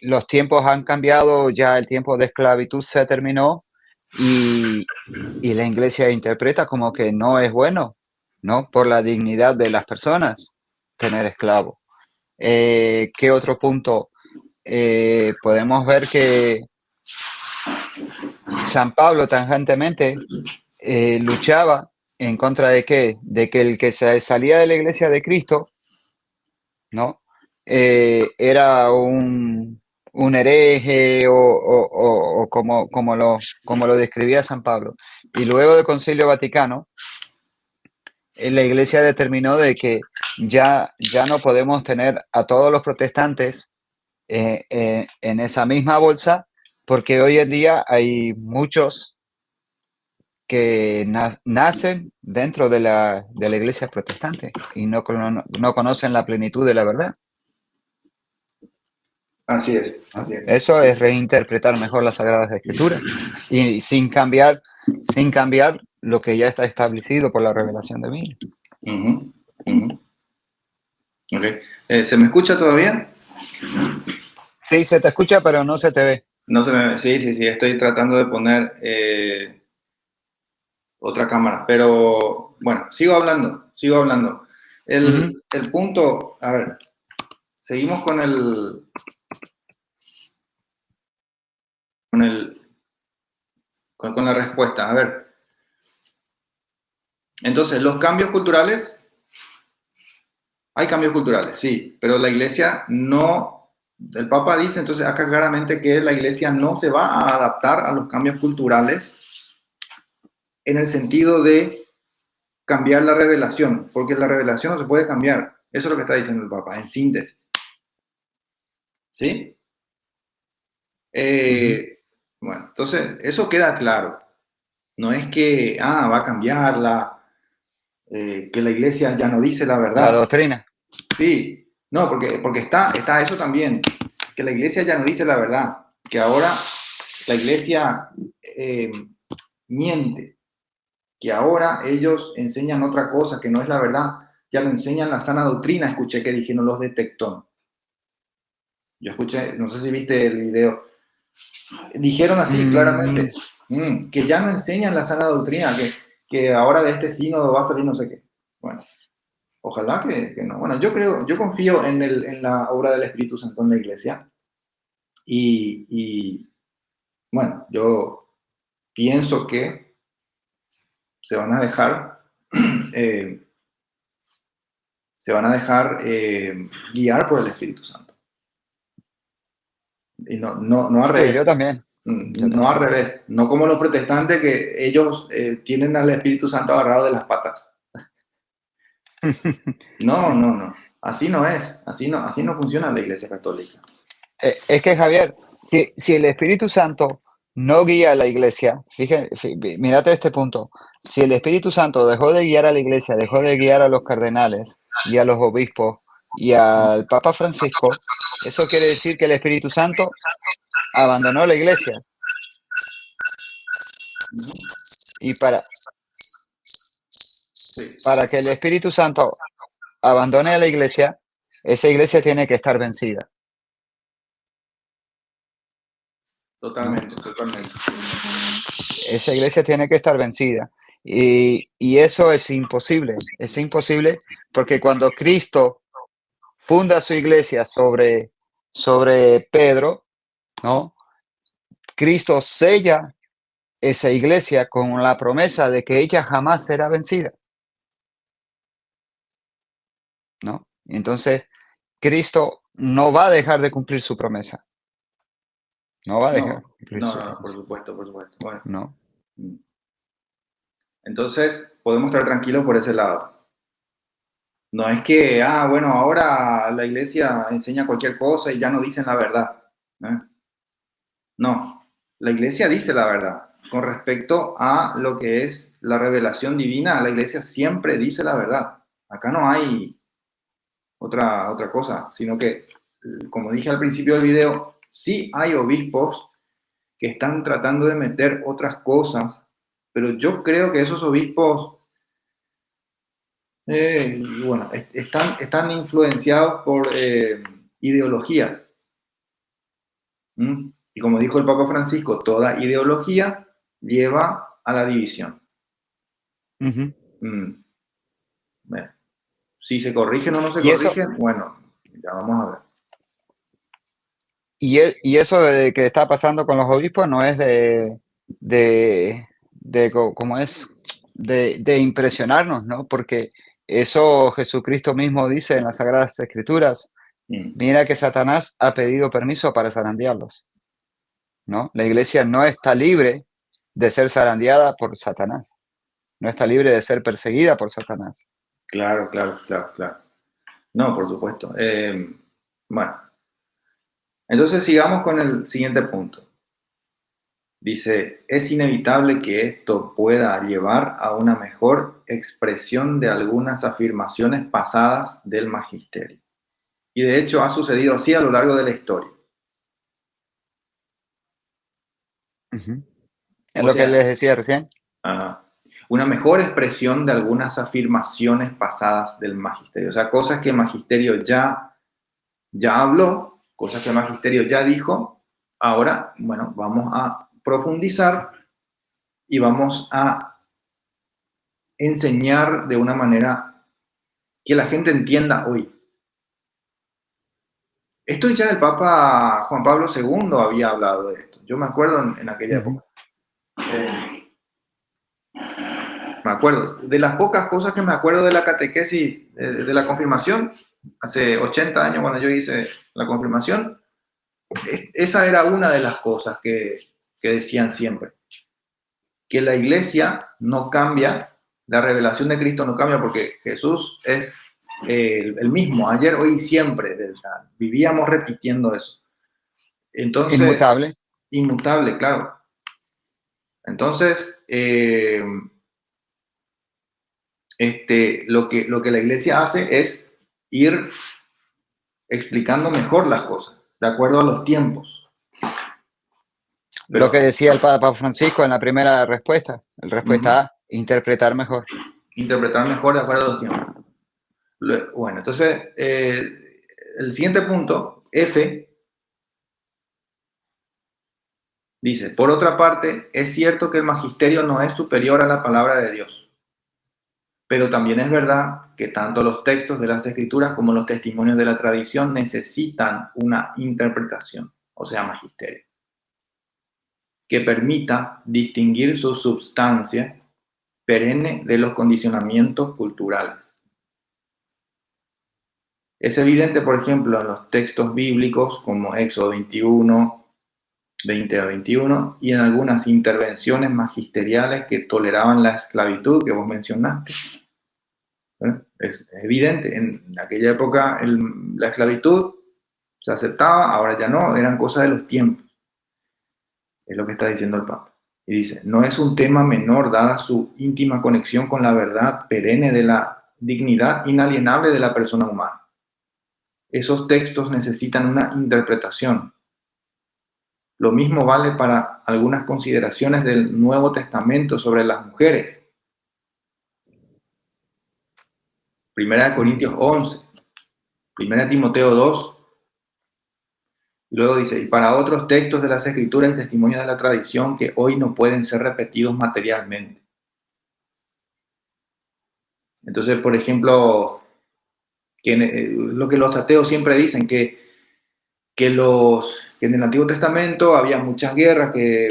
S2: los tiempos han cambiado, ya el tiempo de esclavitud se terminó y, y la iglesia interpreta como que no es bueno, ¿no? Por la dignidad de las personas tener esclavos. ¿Qué otro punto? Podemos ver que San Pablo tangentemente luchaba en contra de qué, de que el que salía de la iglesia de Cristo, ¿no? Era un hereje o como lo describía San Pablo. Y luego del Concilio Vaticano, la iglesia determinó de que ya no podemos tener a todos los protestantes en esa misma bolsa, porque hoy en día hay muchos que nacen dentro de la iglesia protestante y no conocen la plenitud de la verdad,
S1: así es,
S2: ¿no?
S1: así es.
S2: Eso
S1: Sí.
S2: es reinterpretar mejor las Sagradas Escrituras y sin cambiar lo que ya está establecido por la revelación divina.
S1: Ujú, ujú. Ok. ¿Se me escucha todavía?
S2: Sí, se te escucha, pero no se te ve.
S1: No se me... Sí, sí, sí, estoy tratando de poner otra cámara, pero bueno, sigo hablando, sigo hablando.
S2: Ujú.
S1: El punto, a ver, seguimos con el, con la respuesta. A ver, entonces, los cambios culturales, hay cambios culturales, sí, pero la iglesia no, el Papa dice entonces acá claramente que la iglesia no se va a adaptar a los cambios culturales en el sentido de cambiar la revelación, porque la revelación no se puede cambiar. Eso es lo que está diciendo el Papa, en síntesis. ¿Sí?
S2: Ujú.
S1: Bueno, entonces eso queda claro. No es que, va a cambiarla, que la iglesia ya no dice la
S2: La
S1: verdad.
S2: doctrina.
S1: Sí, no, porque está eso también, que la iglesia ya no dice la verdad, que ahora la iglesia eh, miente, que ahora ellos enseñan otra cosa que no es la verdad, ya no enseñan la sana doctrina, escuché que dijeron los de Tectón. Yo escuché, no sé si viste el video, dijeron así
S2: Mm,
S1: claramente, que ya no enseñan la sana doctrina, que ahora de este sínodo va a salir no sé qué. Bueno, ojalá que no. Bueno, yo creo, yo confío en la obra del Espíritu Santo en la iglesia y bueno, yo pienso que se van a dejar, eh, se van a dejar guiar por el Espíritu Santo. Y no al
S2: sí, yo
S1: revés.
S2: también. Yo
S1: No al
S2: también.
S1: revés. No como los protestantes que ellos tienen al Espíritu Santo agarrado de las patas. No, no, no. Así no es. Así no funciona la Iglesia Católica.
S2: Es que Javier, si el Espíritu Santo no guía a la iglesia, fíjate, mírate este punto, si el Espíritu Santo dejó de guiar a la iglesia, dejó de guiar a los cardenales y a los obispos y al Papa Francisco, eso quiere decir que el Espíritu Santo abandonó la iglesia. Y
S1: Sí,
S2: para que el Espíritu Santo abandone a la iglesia, esa iglesia tiene que estar vencida, ¿no?
S1: totalmente, totalmente.
S2: Esa iglesia tiene que estar vencida. Y eso es imposible porque cuando Cristo funda su iglesia sobre Pedro, ¿no? Cristo sella esa iglesia con la promesa de que ella jamás será vencida, ¿no? Entonces, Cristo no va a dejar de cumplir su promesa, no va a dejar
S1: No,
S2: de cumplir
S1: no,
S2: su
S1: no, por
S2: promesa,
S1: supuesto, por supuesto. Bueno,
S2: ¿no?
S1: entonces podemos estar tranquilos por ese lado. No es que, bueno, ahora la iglesia enseña cualquier cosa y ya no dicen la verdad. ¿Eh? No, la iglesia dice la verdad. Con respecto a lo que es la revelación divina, la iglesia siempre dice la verdad. Acá no hay otra cosa, sino que, como dije al principio del video, sí hay obispos que están tratando de meter otras cosas, pero yo creo que esos obispos, bueno, están influenciados por ideologías. ¿Mm? Y como dijo el Papa Francisco, toda ideología lleva a la división.
S2: Ujú.
S1: Mm, bueno, si se corrigen o no se
S2: Y eso,
S1: corrigen, bueno, ya vamos a ver.
S2: y eso de que está pasando con los obispos no es ¿cómo es? De impresionarnos, ¿no? Porque eso Jesucristo mismo dice en las Sagradas Escrituras.
S1: Mm,
S2: Mira que Satanás ha pedido permiso para zarandearlos, ¿no? La iglesia no está libre de ser zarandeada por Satanás, no está libre de ser perseguida por Satanás.
S1: claro, claro, claro, claro. No, por supuesto. Bueno, entonces sigamos con el siguiente punto. Dice, es inevitable que esto pueda llevar a una mejor expresión de algunas afirmaciones pasadas del magisterio. Y de hecho ha sucedido así a lo largo de la historia.
S2: Ujú. Es
S1: O
S2: lo que
S1: sea,
S2: les decía recién.
S1: ajá, una mejor expresión de algunas afirmaciones pasadas del magisterio. O sea, cosas que el magisterio ya habló, cosas que el magisterio ya dijo. Ahora, bueno, vamos a profundizar y vamos a enseñar de una manera que la gente entienda hoy. Esto ya el Papa Juan Pablo II había hablado de esto. Yo me acuerdo en aquella
S2: Ujú.
S1: época. Eh, Me acuerdo. De las pocas cosas que me acuerdo de la catequesis, de la confirmación, hace 80 años cuando yo hice la confirmación, esa era una de las cosas que decían siempre. Que la iglesia no cambia, la revelación de Cristo no cambia porque Jesús es el mismo, ayer, hoy y siempre. Vivíamos repitiendo eso. Entonces,
S2: Inmutable.
S1: inmutable, claro. Entonces, lo que la iglesia hace es ir explicando mejor las cosas, de acuerdo a los tiempos.
S2: Lo que
S1: Pero
S2: decía el Papa Francisco en la primera respuesta, la
S1: uh-huh,
S2: respuesta A, interpretar mejor.
S1: interpretar mejor de acuerdo a los tiempos. Bueno, entonces, el siguiente punto, F, dice, por otra parte, es cierto que el magisterio no es superior a la palabra de Dios, pero también es verdad que tanto los textos de las escrituras como los testimonios de la tradición necesitan una interpretación, o sea, magisterio, que permita distinguir su substancia perenne de los condicionamientos culturales. Es evidente, por ejemplo, en los textos bíblicos como Éxodo 21, 20 a 21, y en algunas intervenciones magisteriales que toleraban la esclavitud que vos mencionaste. Es evidente, en aquella época la esclavitud se aceptaba, ahora ya no, eran cosas de los tiempos, es lo que está diciendo el Papa. Y dice, no es un tema menor dada su íntima conexión con la verdad perenne de la dignidad inalienable de la persona humana. Esos textos necesitan una interpretación. Lo mismo vale para algunas consideraciones del Nuevo Testamento sobre las mujeres. Primera de Corintios 11, Primera de Timoteo 2. Y luego dice, y para otros textos de las Escrituras y testimonios de la tradición que hoy no pueden ser repetidos materialmente. Entonces, por ejemplo, lo que los ateos siempre dicen, que en el Antiguo Testamento había muchas guerras, que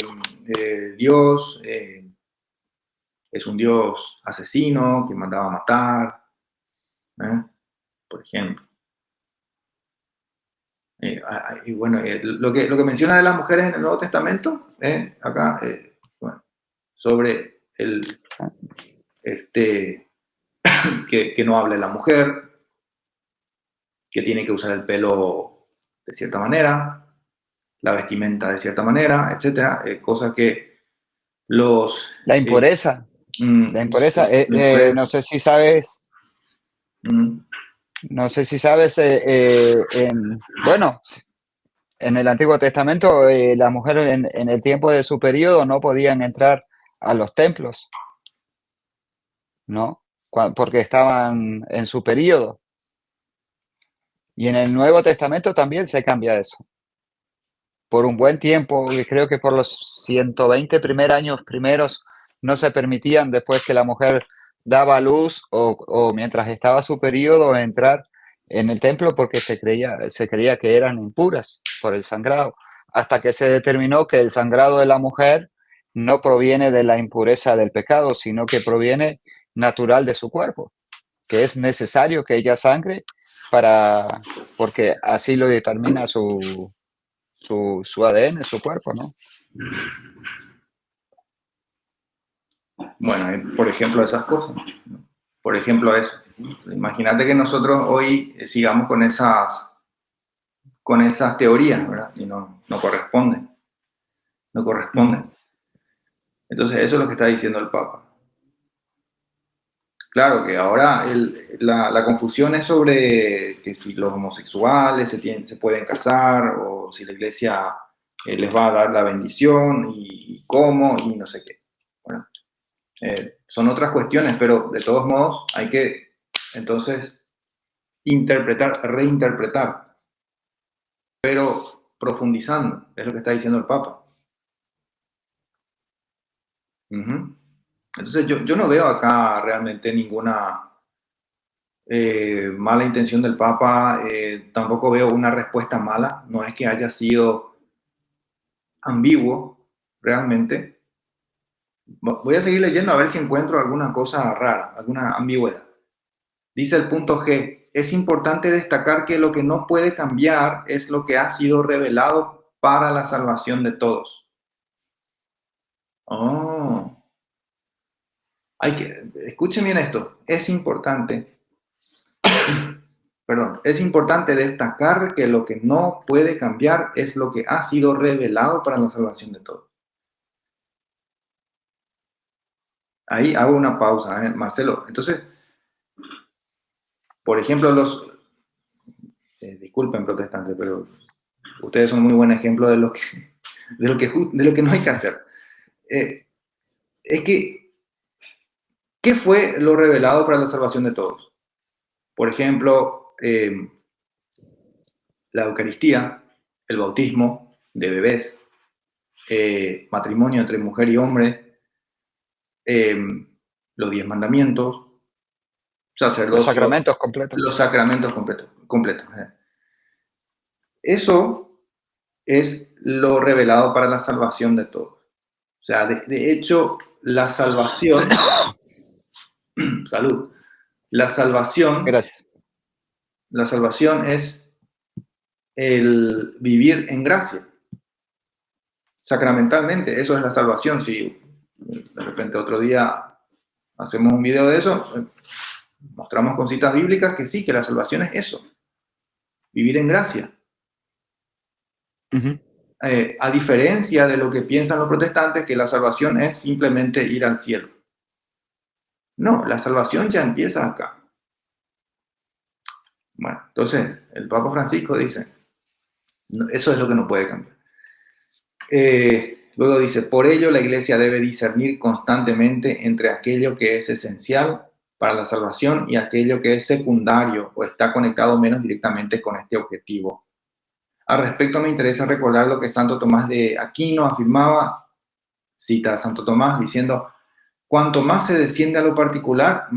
S1: Dios es un Dios asesino, que mandaba a matar, ¿eh? Por ejemplo. Y bueno, lo que menciona de las mujeres en el Nuevo Testamento, acá, bueno, sobre este, que no hable la mujer, que tiene que usar el pelo de cierta manera, la vestimenta de cierta manera, etcétera, cosas que los...
S2: La
S1: eh,
S2: impureza, la impureza,
S1: mujeres,
S2: no sé si sabes,
S1: mm,
S2: no sé si sabes, bueno, en el Antiguo Testamento las mujeres en el tiempo de su periodo no podían entrar a los templos, ¿no? Porque estaban en su periodo. Y en el Nuevo Testamento también se cambia eso. Por un buen tiempo, creo que por los 120 primeros años primeros, no se permitían después que la mujer daba a luz o mientras estaba su periodo entrar en el templo porque se creía que eran impuras por el sangrado, hasta que se determinó que el sangrado de la mujer no proviene de la impureza del pecado, sino que proviene natural de su cuerpo, que es necesario que ella sangre porque así lo determina su ADN, su cuerpo, ¿no?
S1: bueno, por ejemplo, esas cosas, ¿no? Por ejemplo, eso. Imagínate que nosotros hoy sigamos con esas teorías, ¿verdad? Y no corresponden, no
S2: Ujú.
S1: corresponden. Entonces, eso es lo que está diciendo el Papa. Claro que ahora la confusión es sobre que si los homosexuales se pueden casar o si la iglesia les va a dar la bendición y cómo y no sé qué. Bueno, son otras cuestiones, pero de todos modos hay que entonces interpretar, reinterpretar, pero profundizando, es lo que está diciendo el Papa. Uh-huh. Entonces yo no veo acá realmente ninguna mala intención del Papa, tampoco veo una respuesta mala, no es que haya sido ambiguo realmente. Voy a seguir leyendo a ver si encuentro alguna cosa rara, alguna ambigüedad. Dice el punto G, es importante destacar que lo que no puede cambiar es lo que ha sido revelado para la salvación de todos. Oh, escuchen bien esto, es importante, perdón, es importante destacar que lo que no puede cambiar es lo que ha sido revelado para la salvación de todos. Ahí hago una pausa, Marcelo. Entonces, por ejemplo, disculpen protestantes, pero ustedes son un muy buen ejemplo de lo que no hay que hacer. Eh, es que, ¿qué fue lo revelado para la salvación de todos? Por ejemplo, la Eucaristía, el bautismo de bebés, matrimonio entre mujer y hombre, eh, los 10 mandamientos,
S2: Los
S1: sacerdocio,
S2: sacramentos completos.
S1: los sacramentos completos. Eso es lo revelado para la salvación de todos. O sea, de hecho, la salvación, salud, la salvación,
S2: Gracias.
S1: la salvación es el vivir en gracia, sacramentalmente, eso es la salvación. Si de repente otro día hacemos un video de eso, mostramos con citas bíblicas que sí, que la salvación es eso, vivir en gracia.
S2: Ujú.
S1: A diferencia de lo que piensan los protestantes, que la salvación es simplemente ir al cielo. No, la salvación ya empieza acá. Bueno, entonces el Papa Francisco dice, no, eso es lo que no puede cambiar. Luego dice, por ello la Iglesia debe discernir constantemente entre aquello que es esencial para la salvación y aquello que es secundario o está conectado menos directamente con este objetivo. Al respecto me interesa recordar lo que Santo Tomás de Aquino afirmaba, cita a Santo Tomás diciendo, cuanto más se desciende a lo particular,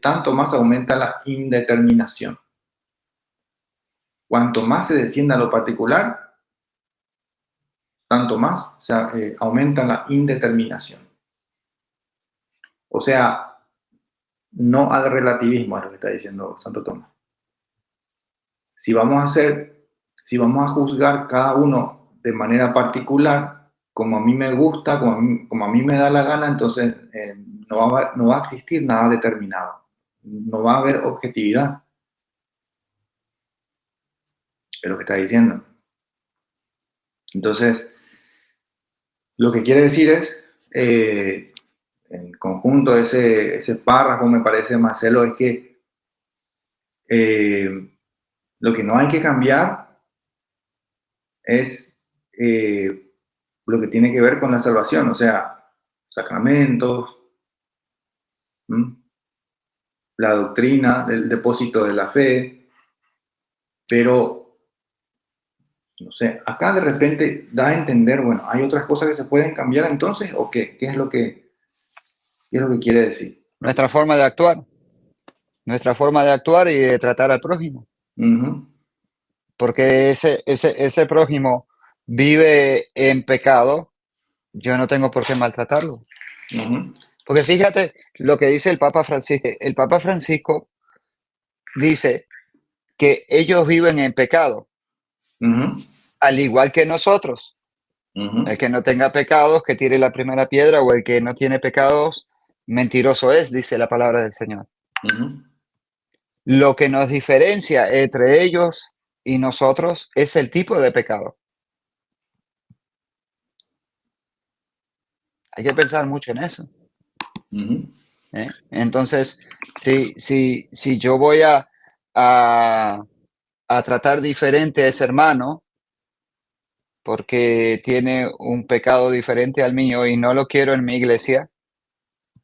S1: tanto más aumenta la indeterminación. Cuanto más se desciende a lo particular, tanto más aumenta la indeterminación. O sea, no al relativismo, es lo que está diciendo Santo Tomás. Si si vamos a juzgar cada uno de manera particular, como a mí me gusta, como a mí me da la gana, entonces no va a existir nada determinado. No va a haber objetividad. Es lo que está diciendo. Entonces, lo que quiere decir es, en conjunto, ese párrafo, me parece, Marcelo, es que lo que no hay que cambiar es lo que tiene que ver con la salvación, o sea, sacramentos, ¿m? La doctrina, el depósito de la fe, pero, no sé, acá de repente da a entender, bueno, ¿hay otras cosas que se pueden cambiar entonces o qué? ¿Qué es lo que quiere decir?
S2: Nuestra forma de actuar. Nuestra forma de actuar y de tratar al prójimo.
S1: Uh-huh.
S2: Porque ese prójimo vive en pecado, yo no tengo por qué maltratarlo.
S1: Uh-huh.
S2: Porque fíjate lo que dice el Papa Francisco. El Papa Francisco dice que ellos viven en pecado,
S1: Uh-huh.
S2: al igual que nosotros.
S1: Uh-huh.
S2: El que no tenga pecados, que tire la primera piedra, o el que no tiene pecados, mentiroso es, dice la palabra del Señor.
S1: Uh-huh.
S2: Lo que nos diferencia entre ellos y nosotros es el tipo de pecado. Hay que pensar mucho en eso.
S1: Uh-huh.
S2: Entonces, si yo voy a, a tratar diferente a ese hermano porque tiene un pecado diferente al mío y no lo quiero en mi iglesia,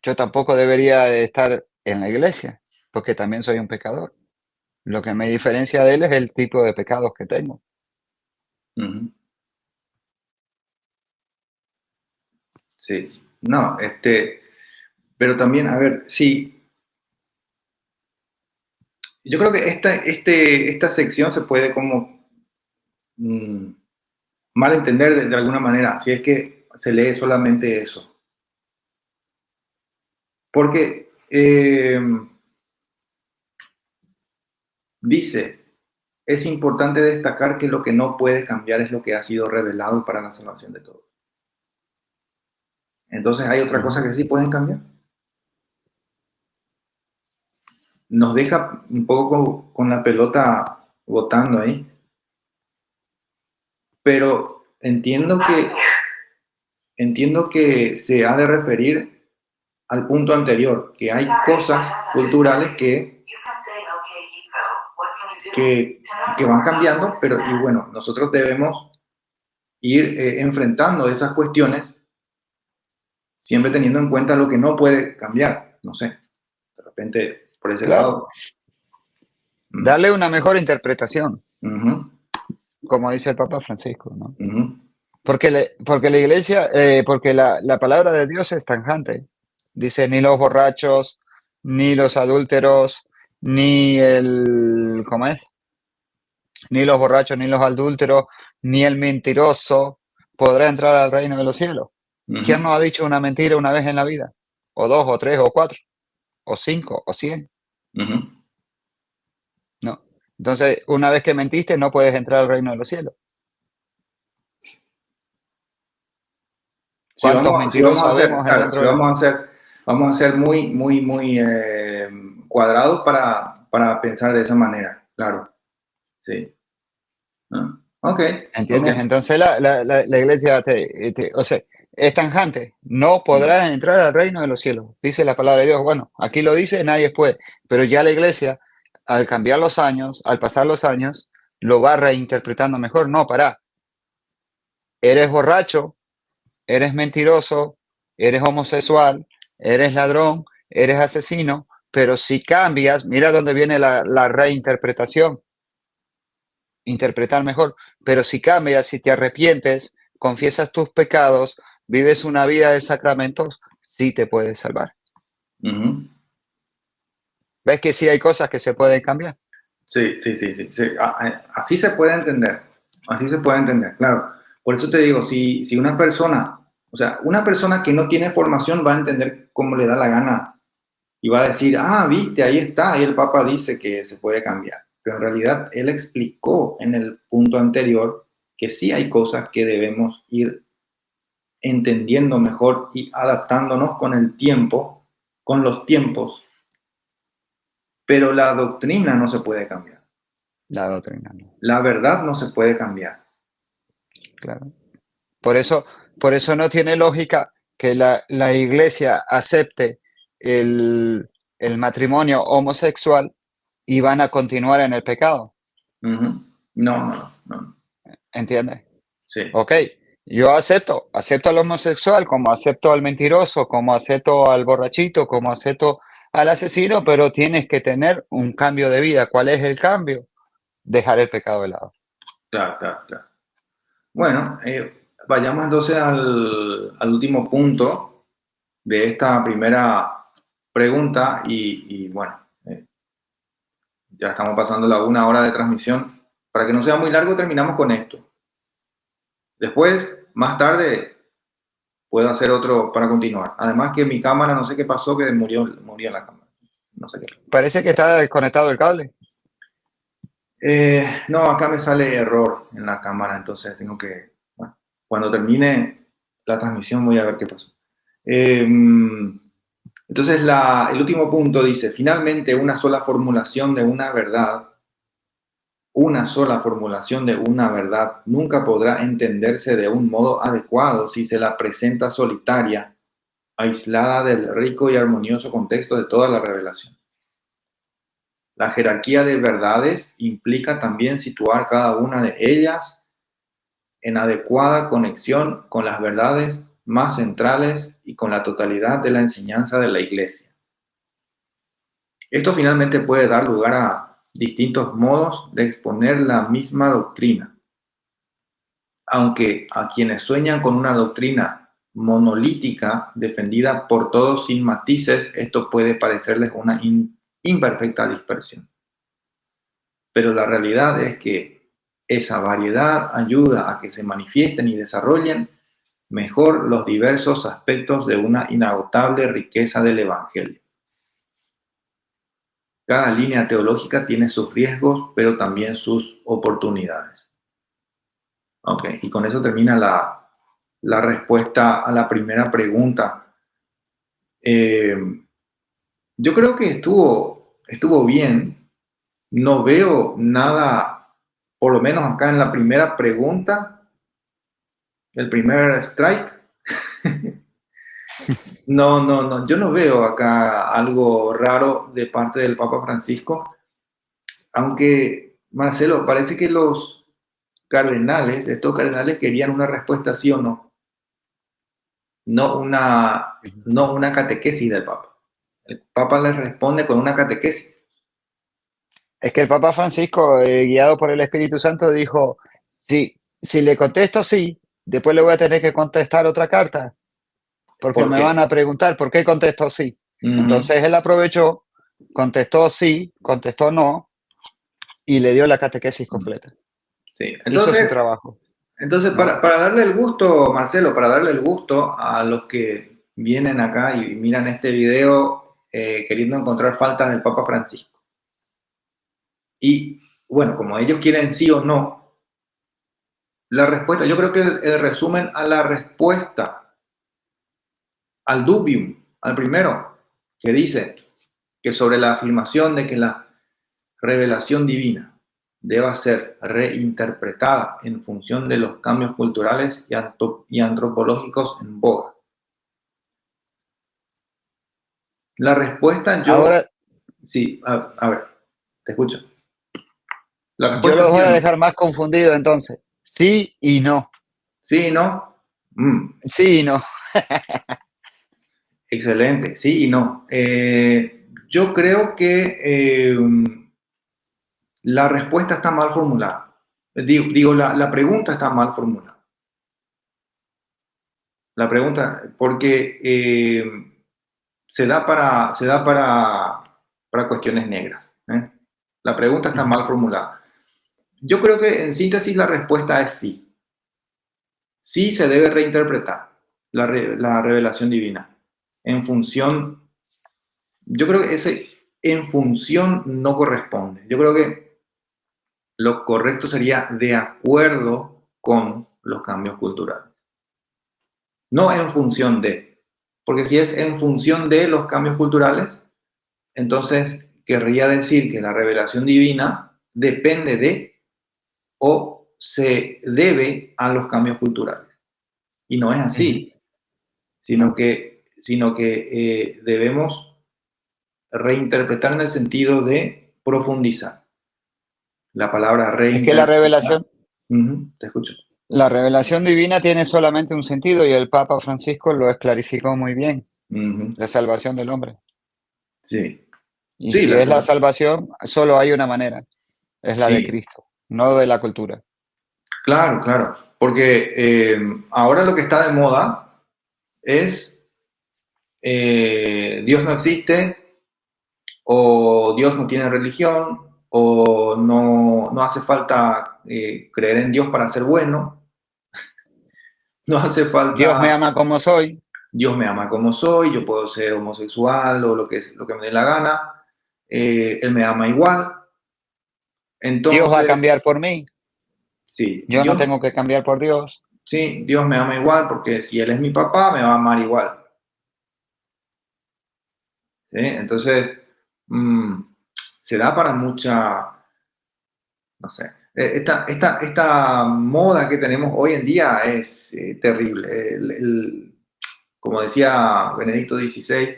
S2: yo tampoco debería de estar en la iglesia porque también soy un pecador. Lo que me diferencia de él es el tipo de pecados que tengo.
S1: Uh-huh. Sí, no, pero también, a ver, sí, yo creo que esta sección se puede como mm, mal entender de alguna manera, si es que se lee solamente eso. Porque dice, es importante destacar que lo que no puede cambiar es lo que ha sido revelado para la salvación de todos. Entonces, ¿hay otra cosa
S2: Ujú.
S1: que sí pueden cambiar? nos deja un poco con la pelota botando ahí, pero entiendo que se ha de referir al punto anterior, que hay cosas culturales que, que van cambiando, pero y bueno, nosotros debemos ir enfrentando esas cuestiones, siempre teniendo en cuenta lo que no puede cambiar. No sé, de repente por ese
S2: Claro,
S1: lado.
S2: darle una mejor interpretación,
S1: Uh-huh,
S2: como dice el Papa Francisco, ¿no?
S1: uh-huh,
S2: Porque la iglesia, porque la palabra de Dios es tajante. Dice, ni los borrachos, ni los adúlteros, ni el, ¿cómo es? Ni los borrachos, ni los adúlteros, ni el mentiroso podrá entrar al reino de los cielos. ¿Quién
S1: uh-huh,
S2: no ha dicho una mentira una vez en la vida? O dos, o tres, o cuatro, o cinco, o 100.
S1: uh-huh.
S2: No. Entonces, una vez que mentiste, no puedes entrar al reino de los cielos.
S1: Si
S2: ¿Cuántos
S1: vamos, si vamos
S2: mentirosos
S1: a hacer,
S2: habemos
S1: claro,
S2: dentro
S1: si
S2: de la...
S1: vamos a ser muy, muy, muy cuadrados para pensar de esa manera, claro. Sí. Ah, ok, ok.
S2: ¿Entiendes? Entonces la iglesia o sea, es tajante. No
S1: Mm,
S2: podrás entrar al reino de los cielos. Dice la palabra de Dios. Bueno, aquí lo dice, nadie puede. Pero ya la iglesia, al cambiar los años, al pasar los años, lo va reinterpretando mejor. No, pará. Eres borracho, eres mentiroso, eres homosexual, eres ladrón, eres asesino. Pero si cambias, mira dónde viene la reinterpretación. Interpretar mejor. Pero si cambias, si te arrepientes, confiesas tus pecados, vives una vida de sacramentos, sí te puedes salvar.
S1: ujú.
S2: ¿Ves que sí hay cosas que se pueden cambiar?
S1: Sí, sí, sí, sí, sí. Así se puede entender. Así se puede entender, claro. Por eso te digo, si una persona, o sea, una persona que no tiene formación va a entender cómo le da la gana y va a decir, ah, viste, ahí está, ahí el Papa dice que se puede cambiar. Pero en realidad él explicó en el punto anterior que sí hay cosas que debemos ir entendiendo mejor y adaptándonos con el tiempo, con los tiempos, pero la doctrina no se puede cambiar.
S2: La doctrina, no.
S1: La verdad no se puede cambiar.
S2: Claro. Por eso, por eso no tiene lógica que la iglesia acepte el, el matrimonio homosexual y van a continuar en el pecado.
S1: Ujú. No, no, no.
S2: ¿Entiendes?
S1: Sí,
S2: Ok, yo acepto al homosexual, como acepto al mentiroso, como acepto al borrachito, como acepto al asesino, pero tienes que tener un cambio de vida. ¿Cuál es el cambio? Dejar el pecado de lado.
S1: claro, claro, claro. Bueno, vayamos entonces al último punto de esta primera pregunta y bueno, ya estamos pasando la 1 hora de transmisión. Para que no sea muy largo, terminamos con esto. Después, más tarde, puedo hacer otro para continuar. Además que mi cámara, no sé qué pasó, que murió la cámara. No sé qué.
S2: Parece que está desconectado el cable.
S1: No, acá me sale error en la cámara, entonces tengo que, bueno, cuando termine la transmisión voy a ver qué pasó. Entonces, el último punto dice, finalmente una sola formulación de una verdad nunca podrá entenderse de un modo adecuado si se la presenta solitaria, aislada del rico y armonioso contexto de toda la revelación. La jerarquía de verdades implica también situar cada una de ellas en adecuada conexión con las verdades más centrales y con la totalidad de la enseñanza de la Iglesia. Esto finalmente puede dar lugar a distintos modos de exponer la misma doctrina, aunque a quienes sueñan con una doctrina monolítica defendida por todos sin matices, esto puede parecerles una imperfecta dispersión. Pero la realidad es que esa variedad ayuda a que se manifiesten y desarrollen mejor los diversos aspectos de una inagotable riqueza del Evangelio. Cada línea teológica tiene sus riesgos, pero también sus oportunidades. Ok, y con eso termina la respuesta a la primera pregunta. Yo creo que estuvo bien. No veo nada, por lo menos acá en la primera pregunta, el primer strike. No, no, no, yo no veo acá algo raro de parte del Papa Francisco, aunque, Marcelo, parece que los cardenales, estos cardenales querían una respuesta sí o no, no una, no una catequesis del Papa. El Papa les responde con una catequesis.
S2: Es que el Papa Francisco, guiado por el Espíritu Santo, dijo, si le contesto sí, después le voy a tener que contestar otra carta, porque
S1: ¿Por
S2: me van
S1: qué?
S2: a preguntar por qué contestó sí.
S1: Ujú,
S2: Entonces él aprovechó, contestó sí, contestó no, y le dio la catequesis completa.
S1: sí,
S2: Hizo su
S1: entonces,
S2: trabajo,
S1: entonces
S2: ¿no?
S1: para darle el gusto, Marcelo, para darle el gusto a los que vienen acá y miran este video queriendo encontrar faltas del Papa Francisco. Y bueno, como ellos quieren sí o no, la respuesta, yo creo que el resumen a la respuesta, al dubium, al primero, que dice que sobre la afirmación de que la revelación divina deba ser reinterpretada en función de los cambios culturales y antropológicos en boga. La respuesta yo,
S2: Ahora,
S1: sí, a ver, te escucho. La
S2: yo
S1: respuesta
S2: los
S1: sí
S2: voy
S1: o
S2: a
S1: no.
S2: dejar más confundidos entonces. Sí y no.
S1: Sí, no. Mm,
S2: Sí y no.
S1: excelente, sí y no. Yo creo que la respuesta está mal formulada. Digo la pregunta está mal formulada. La pregunta, porque se da para cuestiones negras. ¿Eh? La pregunta está
S2: Ujú.
S1: mal formulada. Yo creo que en síntesis la respuesta es sí. Sí se debe reinterpretar la revelación divina en función, yo creo que ese en función no corresponde. Yo creo que lo correcto sería de acuerdo con los cambios culturales, no en función de, porque si es en función de los cambios culturales, entonces querría decir que la revelación divina depende de o se debe a los cambios culturales. Y no es
S2: Ujú.
S1: así,
S2: No.
S1: sino que debemos reinterpretar en el sentido de profundizar. La palabra
S2: Es que
S1: reinterpretar. Te escucho.
S2: la revelación divina tiene solamente un sentido y el Papa Francisco lo clarificó muy bien,
S1: Ujú.
S2: la salvación del hombre.
S1: Sí,
S2: Y
S1: sí,
S2: si es la salvación, solo hay una manera, es la de
S1: sí,
S2: Cristo, no de la cultura.
S1: claro, claro. Porque ahora lo que está de moda es Dios no existe, o Dios no tiene religión, o no, no hace falta creer en Dios para ser bueno, no hace
S2: Dios me
S1: falta
S2: ama como soy,
S1: Dios me ama como soy, yo puedo ser homosexual o lo que me dé la gana, Él me ama igual.
S2: Dios va a
S1: Entonces,
S2: cambiar por mí,
S1: sí,
S2: yo no tengo que cambiar por Dios.
S1: sí, Dios me ama igual porque si Él es mi papá, me va a amar igual. ¿Sí? Entonces, mmm, se da para mucha, no sé, esta moda que tenemos hoy en día es terrible. Como decía Benedicto XVI,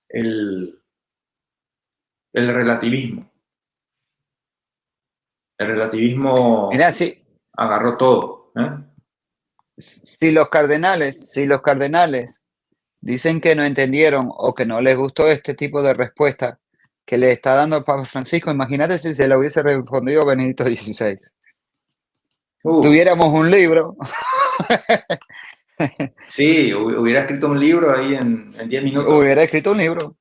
S1: el, el relativismo. El
S2: Mira,
S1: relativismo agarró todo. ¿Eh?
S2: si los cardenales dicen que no entendieron o que no les gustó este tipo de respuesta que le está dando el Papa Francisco, imagínate si se lo hubiese respondido Benedicto XVI.
S1: Uf,
S2: Tuviéramos un libro.
S1: sí, hubiera escrito un libro ahí en 10 minutos.
S2: Hubiera escrito un libro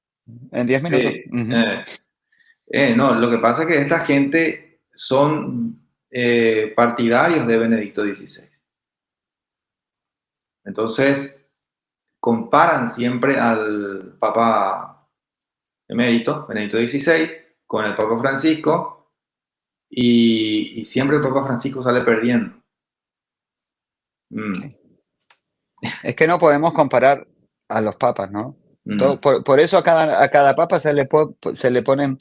S2: en 10 minutos.
S1: Sí.
S2: Ujú.
S1: No, lo que pasa es que esta gente son partidarios de Benedicto XVI. Entonces, comparan siempre al Papa emérito, Benedicto XVI, con el Papa Francisco y siempre el Papa Francisco sale perdiendo. Mm,
S2: Es que no podemos comparar a los papas, ¿no?
S1: Mm,
S2: Por eso a cada papa se le ponen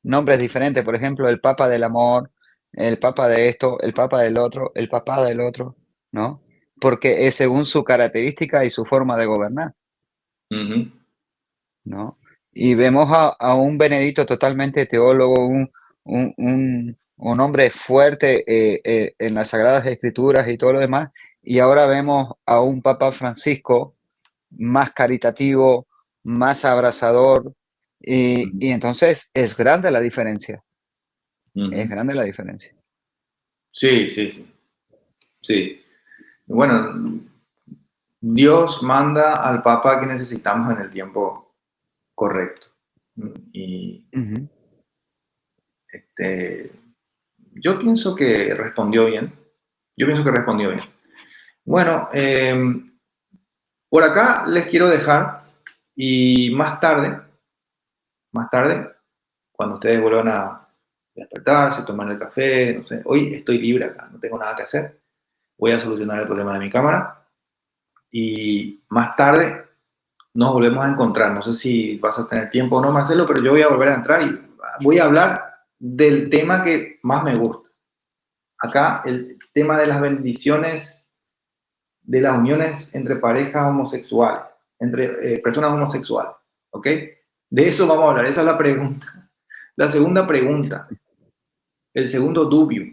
S2: nombres diferentes. Por ejemplo, el papa del amor, el papa de esto, el papa del otro, el papa del otro, ¿no? Porque es según su característica y su forma de gobernar,
S1: ujú,
S2: ¿no? Y vemos a un Benedicto totalmente teólogo, un hombre fuerte en las Sagradas Escrituras y todo lo demás, y ahora vemos a un Papa Francisco más caritativo, más abrazador,
S1: ujú,
S2: y entonces es grande la diferencia, es
S1: ujú.
S2: grande la diferencia.
S1: Sí, sí, sí, sí. Bueno, Dios manda al Papa que necesitamos en el tiempo correcto. Y
S2: Ujú,
S1: este, yo pienso que respondió bien. Yo pienso que respondió bien. Bueno, por acá les quiero dejar y más tarde, cuando ustedes vuelvan a despertarse, tomar el café, no sé, hoy estoy libre acá, no tengo nada que hacer, voy a solucionar el problema de mi cámara y más tarde nos volvemos a encontrar. No sé si vas a tener tiempo o no, Marcelo, pero yo voy a volver a entrar y voy a hablar del tema que más me gusta. Acá el tema de las bendiciones, de las uniones entre parejas homosexuales, entre personas homosexuales, ¿ok? De eso vamos a hablar, esa es la pregunta. La segunda pregunta, el segundo dubio,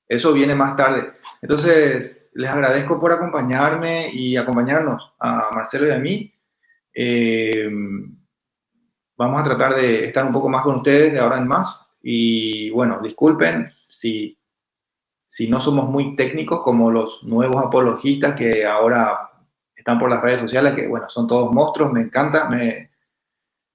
S1: eso viene más tarde. Entonces, les agradezco por acompañarme y acompañarnos a Marcelo y a mí. Eh, Vamos a tratar de estar un poco más con ustedes de ahora en más. Y bueno, disculpen si no somos muy técnicos como los nuevos apologistas que ahora están por las redes sociales, que bueno, son todos monstruos, me encanta, me,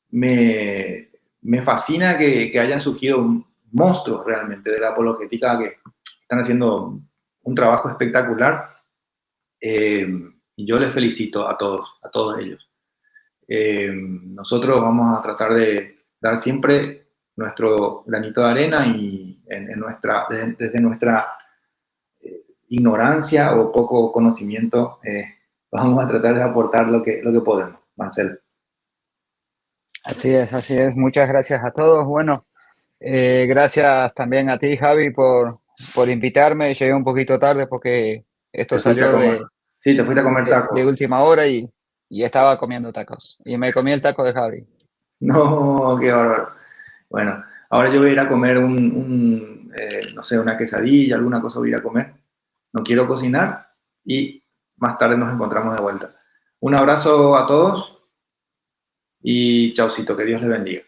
S1: me fascina que hayan surgido monstruos realmente de la apologética que están haciendo un trabajo espectacular. Y yo les felicito a todos ellos. Nosotros vamos a tratar de dar siempre nuestro granito de arena y desde nuestra ignorancia o poco conocimiento, vamos a tratar de aportar lo que podemos, Marcelo.
S2: así es, así es. Muchas gracias a todos. Bueno, gracias también a ti, Javi, por invitarme. Llegué un poquito tarde porque esto
S1: Te fuiste a
S2: salió
S1: comer. Sí, te fuiste a comer
S2: de
S1: tacos.
S2: última hora y estaba comiendo tacos. Y me comí el taco de Javi.
S1: No, qué bárbaro. Bueno, ahora yo voy a ir a comer no sé, una quesadilla, alguna cosa voy a ir a comer. No quiero cocinar y más tarde nos encontramos de vuelta. Un abrazo a todos y chaucito, que Dios les bendiga.